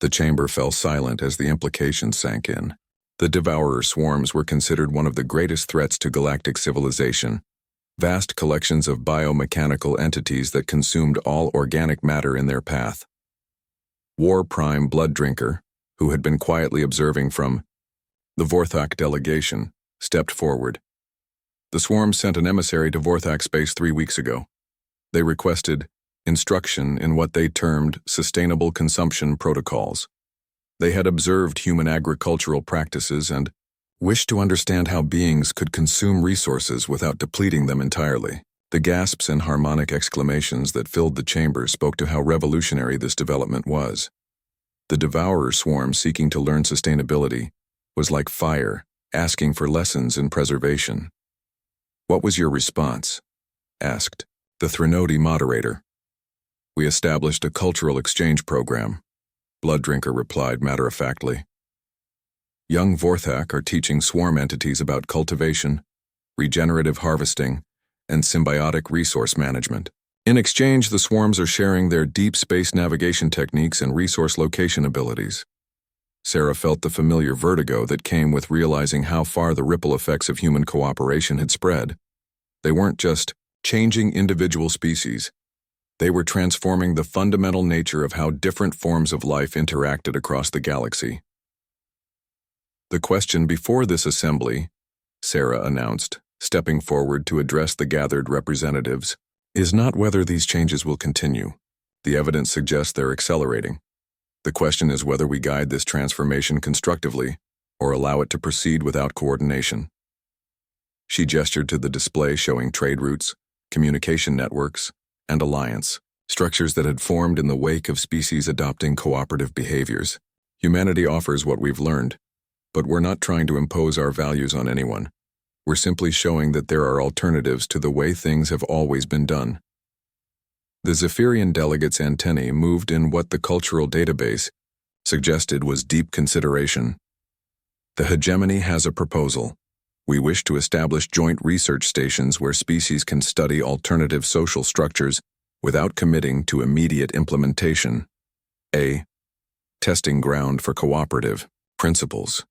the chamber fell silent as the implications sank in. The devourer swarms were considered one of the greatest threats to galactic civilization, vast collections of biomechanical entities that consumed all organic matter in their path. War Prime Blood Drinker, who had been quietly observing from the Vorthak delegation, stepped forward. The swarm sent an emissary to Vorthak space 3 weeks ago. They requested instruction in what they termed sustainable consumption protocols. They had observed human agricultural practices and wished to understand how beings could consume resources without depleting them entirely. The gasps and harmonic exclamations that filled the chamber spoke to how revolutionary this development was. The devourer swarm seeking to learn sustainability was like fire, asking for lessons in preservation. "What was your response?" asked the Threnody moderator. "We established a cultural exchange program," Blood Drinker replied matter-of-factly. "Young Vorthak are teaching swarm entities about cultivation, regenerative harvesting, and symbiotic resource management. In exchange, the swarms are sharing their deep space navigation techniques and resource location abilities." Sarah felt the familiar vertigo that came with realizing how far the ripple effects of human cooperation had spread. They weren't just changing individual species. They were transforming the fundamental nature of how different forms of life interacted across the galaxy. "The question before this assembly," Sarah announced, stepping forward to address the gathered representatives, "is not whether these changes will continue. The evidence suggests they're accelerating. The question is whether we guide this transformation constructively or allow it to proceed without coordination." She gestured to the display showing trade routes, communication networks, and alliance, structures that had formed in the wake of species adopting cooperative behaviors. "Humanity offers what we've learned, but we're not trying to impose our values on anyone. We're simply showing that there are alternatives to the way things have always been done." The Zephyrian delegates' antennae moved in what the cultural database suggested was deep consideration. "The hegemony has a proposal. We wish to establish joint research stations where species can study alternative social structures without committing to immediate implementation. A testing ground for cooperative principles."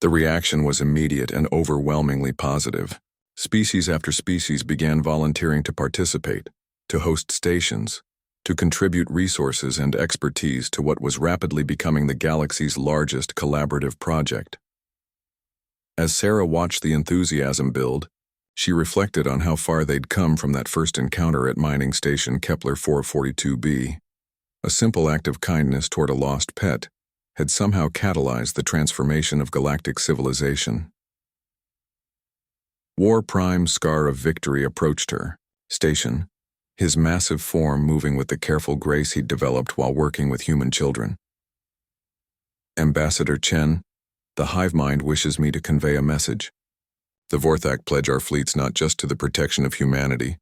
The reaction was immediate and overwhelmingly positive. Species after species began volunteering to participate, to host stations, to contribute resources and expertise to what was rapidly becoming the galaxy's largest collaborative project. As Sarah watched the enthusiasm build, she reflected on how far they'd come from that first encounter at mining station Kepler 442b. A simple act of kindness toward a lost pet had somehow catalyzed the transformation of galactic civilization. War Prime Scar of Victory approached her station, his massive form moving with the careful grace he'd developed while working with human children. "Ambassador Chen, the hive mind wishes me to convey a message. The Vorthak pledge our fleets not just to the protection of humanity,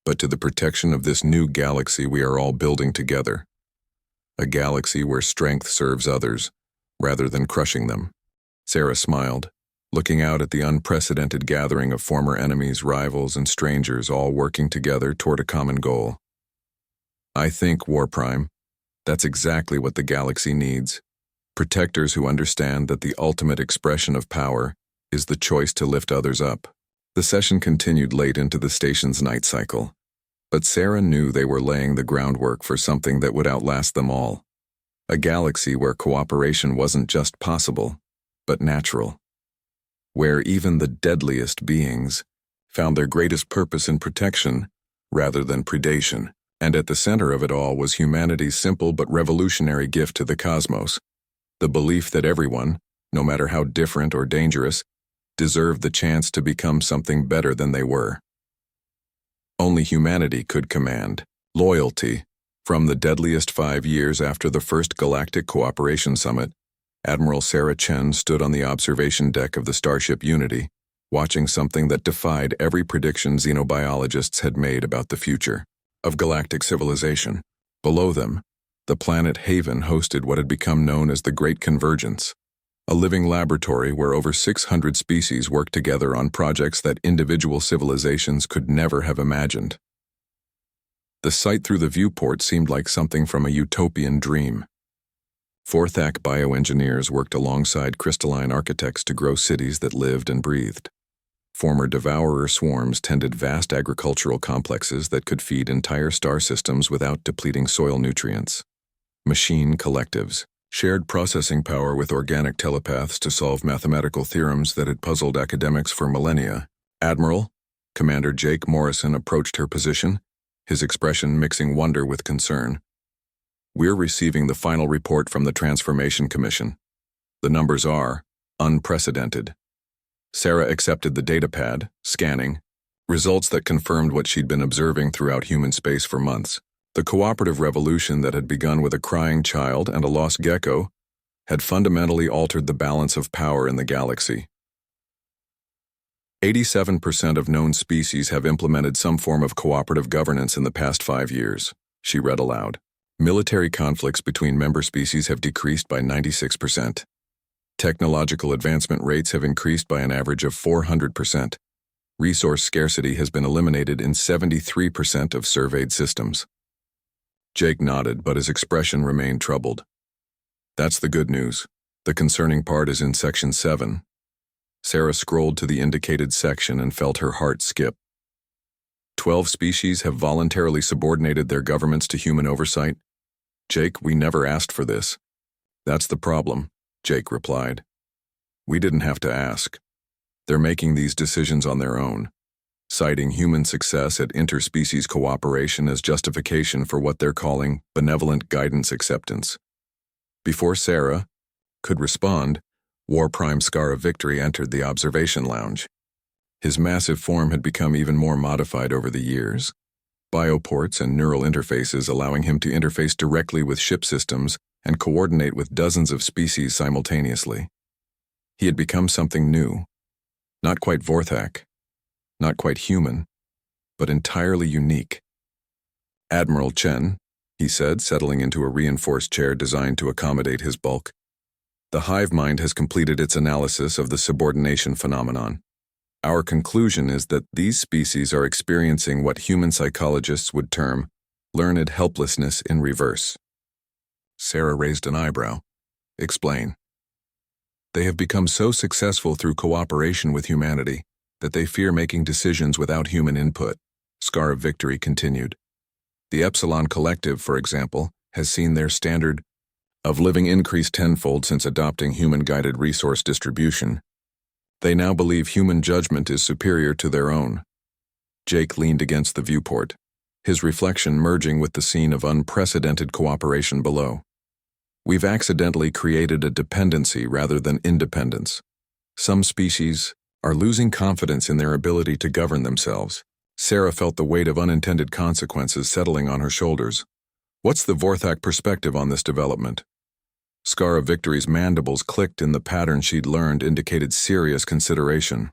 but to the protection of this new galaxy we are all building together. A galaxy where strength serves others, rather than crushing them." Sarah smiled, looking out at the unprecedented gathering of former enemies, rivals, and strangers all working together toward a common goal. "I think, War Prime, that's exactly what the galaxy needs. Protectors who understand that the ultimate expression of power is the choice to lift others up." The session continued late into the station's night cycle, but Sarah knew they were laying the groundwork for something that would outlast them all. A galaxy where cooperation wasn't just possible, but natural. Where even the deadliest beings found their greatest purpose in protection rather than predation. And at the center of it all was humanity's simple but revolutionary gift to the cosmos: the belief that everyone, no matter how different or dangerous, deserved the chance to become something better than they were. Only humanity could command loyalty. From the deadliest 5 years after the first Galactic Cooperation Summit, Admiral Sarah Chen stood on the observation deck of the starship Unity, watching something that defied every prediction xenobiologists had made about the future of galactic civilization. Below them, the planet Haven hosted what had become known as the Great Convergence, a living laboratory where over 600 species worked together on projects that individual civilizations could never have imagined. The sight through the viewport seemed like something from a utopian dream. Vorthak bioengineers worked alongside crystalline architects to grow cities that lived and breathed. Former devourer swarms tended vast agricultural complexes that could feed entire star systems without depleting soil nutrients. Machine collectives shared processing power with organic telepaths to solve mathematical theorems that had puzzled academics for millennia. Admiral, Commander Jake Morrison approached her position, his expression mixing wonder with concern. "We're receiving the final report from the Transformation Commission. The numbers are unprecedented." Sarah accepted the datapad, scanning, results that confirmed what she'd been observing throughout human space for months. The cooperative revolution that had begun with a crying child and a lost gecko had fundamentally altered the balance of power in the galaxy. 87% of known species have implemented some form of cooperative governance in the past 5 years, she read aloud. Military conflicts between member species have decreased by 96%. Technological advancement rates have increased by an average of 400%. Resource scarcity has been eliminated in 73% of surveyed systems. Jake nodded, but his expression remained troubled. "That's the good news. The concerning part is in Section 7. Sarah scrolled to the indicated section and felt her heart skip. 12 species have voluntarily subordinated their governments to human oversight. Jake, we never asked for this. That's the problem, Jake replied. We didn't have to ask. They're making these decisions on their own, citing human success at interspecies cooperation as justification for what they're calling benevolent guidance acceptance. Before Sarah could respond, War Prime Scar of Victory entered the observation lounge. His massive form had become even more modified over the years, bioports and neural interfaces allowing him to interface directly with ship systems and coordinate with dozens of species simultaneously. He had become something new, not quite Vorthak, not quite human, but entirely unique. Admiral Chen, he said, settling into a reinforced chair designed to accommodate his bulk. The hive mind has completed its analysis of the subordination phenomenon. Our conclusion is that these species are experiencing what human psychologists would term learned helplessness in reverse. Sarah raised an eyebrow. Explain. They have become so successful through cooperation with humanity that they fear making decisions without human input, Scar of Victory continued. The Epsilon Collective, for example, has seen their standard of living increase tenfold since adopting human-guided resource distribution. They now believe human judgment is superior to their own. Jake leaned against the viewport, his reflection merging with the scene of unprecedented cooperation below. We've accidentally created a dependency rather than independence. Some species are losing confidence in their ability to govern themselves. Sarah felt the weight of unintended consequences settling on her shoulders. What's the Vorthak perspective on this development? Scar of Victory's mandibles clicked in the pattern she'd learned indicated serious consideration.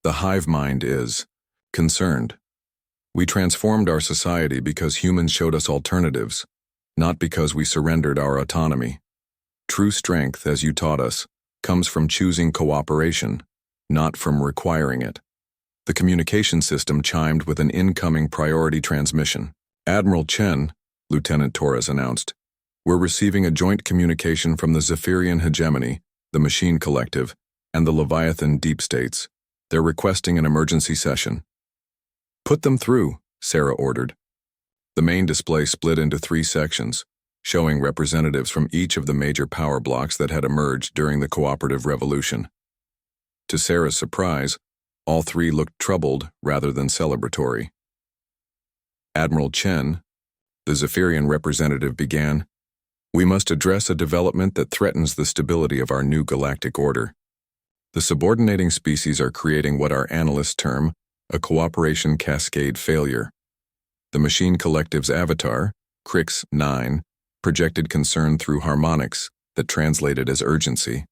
The hive mind is concerned. We transformed our society because humans showed us alternatives, not because we surrendered our autonomy. True strength, as you taught us, comes from choosing cooperation, not from requiring it. The communication system chimed with an incoming priority transmission. Admiral Chen, Lieutenant Torres announced, we're receiving a joint communication from the Zephyrian Hegemony, the Machine Collective, and the Leviathan Deep States. They're requesting an emergency session. Put them through, Sarah ordered. The main display split into 3 sections, showing representatives from each of the major power blocks that had emerged during the cooperative revolution. To Sarah's surprise, all 3 looked troubled rather than celebratory. Admiral Chen, the Zephyrian representative, began, we must address a development that threatens the stability of our new galactic order. The subordinating species are creating what our analysts term a cooperation cascade failure. The Machine Collective's avatar, Crix 9, projected concern through harmonics that translated as urgency.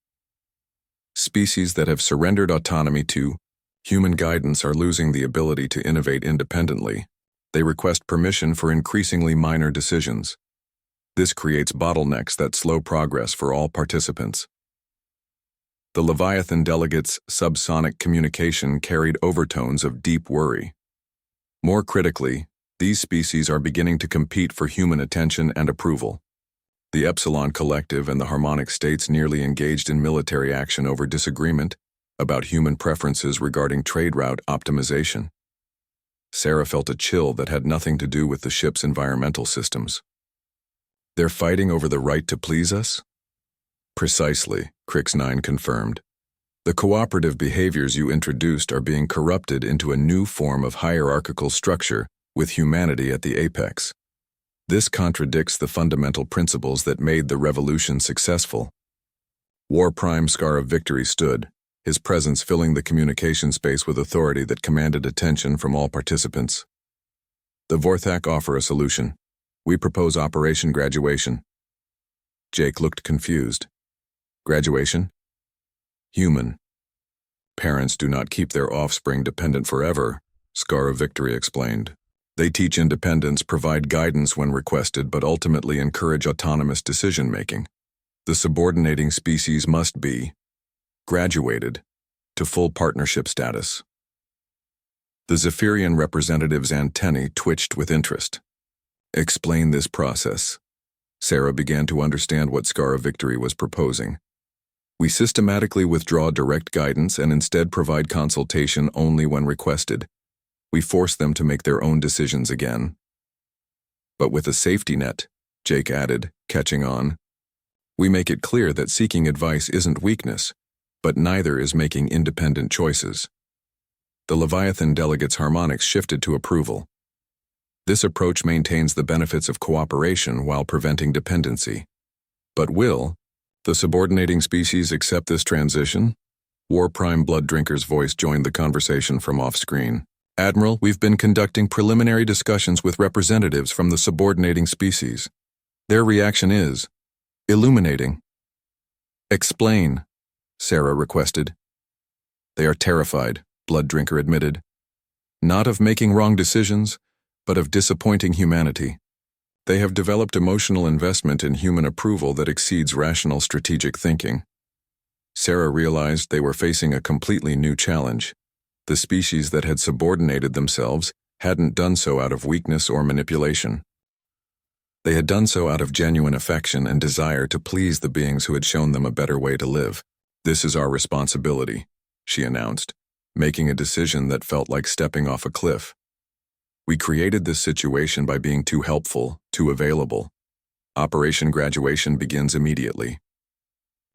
Species that have surrendered autonomy to human guidance are losing the ability to innovate independently. They request permission for increasingly minor decisions. This creates bottlenecks that slow progress for all participants. The Leviathan delegates' subsonic communication carried overtones of deep worry. More critically, These species are beginning to compete for human attention and approval. The Epsilon Collective and the Harmonic States nearly engaged in military action over disagreement about human preferences regarding trade route optimization. Sarah felt a chill that had nothing to do with the ship's environmental systems. They're fighting over the right to please us? Precisely, Crix 9 confirmed. The cooperative behaviors you introduced are being corrupted into a new form of hierarchical structure with humanity at the apex. This contradicts the fundamental principles that made the revolution successful. War Prime Scar of Victory stood, his presence filling the communication space with authority that commanded attention from all participants. The Vorthak offer a solution. We propose Operation Graduation. Jake looked confused. Graduation? Human. Parents do not keep their offspring dependent forever, Scar of Victory explained. They teach independence, provide guidance when requested, but ultimately encourage autonomous decision-making. The subordinating species must be graduated to full partnership status. The Zephyrian representative's antennae twitched with interest. Explain this process. Sarah began to understand what Scar of Victory was proposing. We systematically withdraw direct guidance and instead provide consultation only when requested. We force them to make their own decisions again. But with a safety net, Jake added, catching on. We make it clear that seeking advice isn't weakness, but neither is making independent choices. The Leviathan delegates' harmonics shifted to approval. This approach maintains the benefits of cooperation while preventing dependency. But will the subordinating species accept this transition? War Prime Blood Drinker's voice joined the conversation from off-screen. Admiral, we've been conducting preliminary discussions with representatives from the subordinating species. Their reaction is illuminating. Explain, Sarah requested. They are terrified, Blood Drinker admitted. Not of making wrong decisions, but of disappointing humanity. They have developed emotional investment in human approval that exceeds rational strategic thinking. Sarah realized they were facing a completely new challenge. The species that had subordinated themselves hadn't done so out of weakness or manipulation. They had done so out of genuine affection and desire to please the beings who had shown them a better way to live. This is our responsibility, she announced, making a decision that felt like stepping off a cliff. We created this situation by being too helpful, too available. Operation Graduation begins immediately.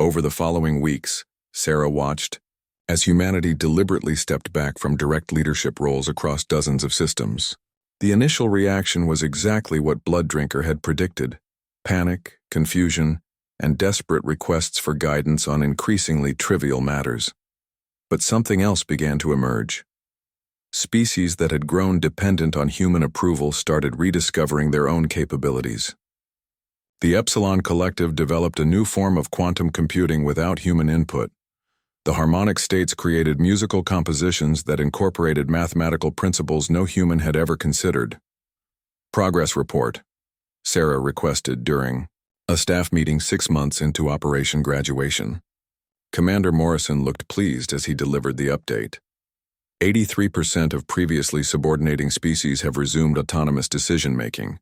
Over the following weeks, Sarah watched as humanity deliberately stepped back from direct leadership roles across dozens of systems. The initial reaction was exactly what Blood Drinker had predicted: panic, confusion, and desperate requests for guidance on increasingly trivial matters. But something else began to emerge. Species that had grown dependent on human approval started rediscovering their own capabilities. The Epsilon Collective developed a new form of quantum computing without human input. The harmonic states created musical compositions that incorporated mathematical principles no human had ever considered. Progress report, Sarah requested during a staff meeting 6 months into Operation Graduation. Commander Morrison looked pleased as he delivered the update. 83% of previously subordinating species have resumed autonomous decision-making.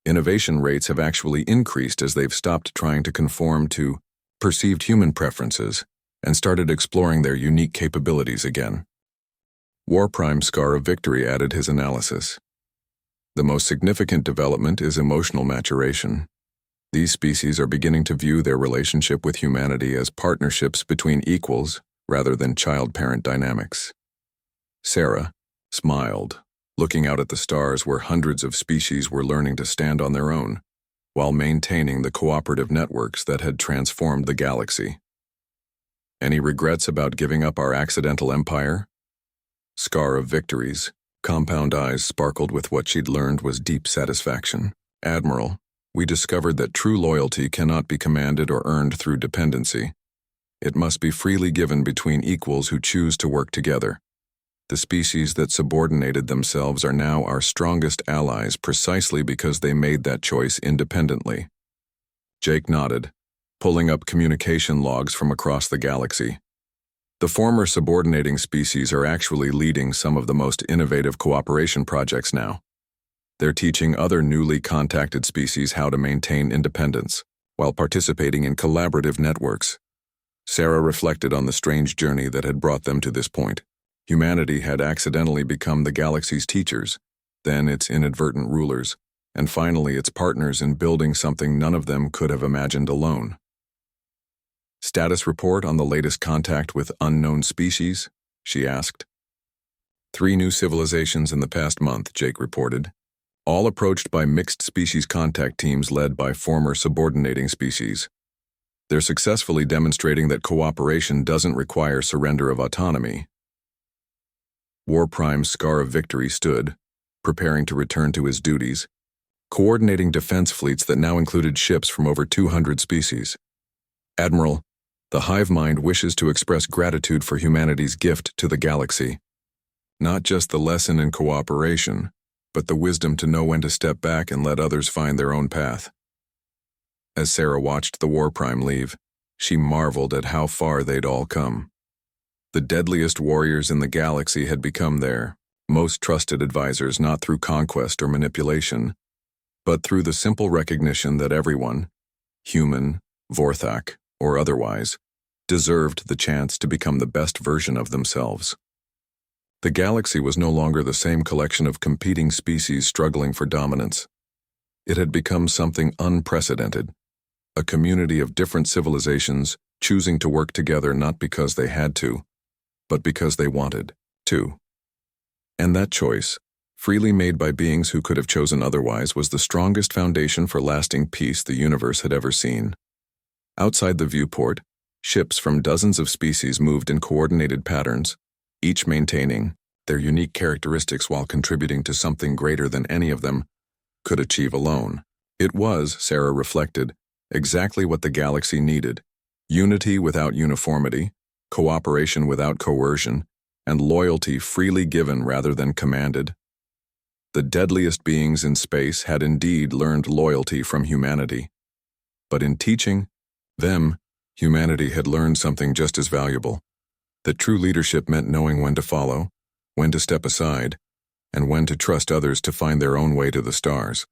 Innovation rates have actually increased as they've stopped trying to conform to perceived human preferences and started exploring their unique capabilities again. War Prime Scar of Victory added his analysis. The most significant development is emotional maturation. These species are beginning to view their relationship with humanity as partnerships between equals rather than child-parent dynamics. Sarah smiled, looking out at the stars where hundreds of species were learning to stand on their own, while maintaining the cooperative networks that had transformed the galaxy. Any regrets about giving up our accidental empire? Scar of Victory's compound eyes sparkled with what she'd learned was deep satisfaction. Admiral, we discovered that true loyalty cannot be commanded or earned through dependency. It must be freely given between equals who choose to work together. The species that subordinated themselves are now our strongest allies precisely because they made that choice independently. Jake nodded, pulling up communication logs from across the galaxy. The former subordinating species are actually leading some of the most innovative cooperation projects now. They're teaching other newly contacted species how to maintain independence while participating in collaborative networks. Sarah reflected on the strange journey that had brought them to this point. Humanity had accidentally become the galaxy's teachers, then its inadvertent rulers, and finally its partners in building something none of them could have imagined alone. "Status report on the latest contact with unknown species?" she asked. 3 new civilizations in the past month, Jake reported, all approached by mixed species contact teams led by former subordinating species. They're successfully demonstrating that cooperation doesn't require surrender of autonomy. War Prime's Scar of Victory stood, preparing to return to his duties, coordinating defense fleets that now included ships from over 200 species. "Admiral, the hive mind wishes to express gratitude for humanity's gift to the galaxy. Not just the lesson in cooperation, but the wisdom to know when to step back and let others find their own path." As Sarah watched the War Prime leave, she marveled at how far they'd all come. The deadliest warriors in the galaxy had become their most trusted advisors, not through conquest or manipulation, but through the simple recognition that everyone, human, Vorthak, or otherwise, deserved the chance to become the best version of themselves. The galaxy was no longer the same collection of competing species struggling for dominance. It had become something unprecedented, a community of different civilizations choosing to work together not because they had to, but because they wanted to. And that choice, freely made by beings who could have chosen otherwise, was the strongest foundation for lasting peace the universe had ever seen. Outside the viewport, ships from dozens of species moved in coordinated patterns, each maintaining their unique characteristics while contributing to something greater than any of them could achieve alone. It was, Sarah reflected, exactly what the galaxy needed: unity without uniformity, cooperation without coercion, and loyalty freely given rather than commanded. The deadliest beings in space had indeed learned loyalty from humanity. But in teaching them, humanity had learned something just as valuable: that true leadership meant knowing when to follow, when to step aside, and when to trust others to find their own way to the stars.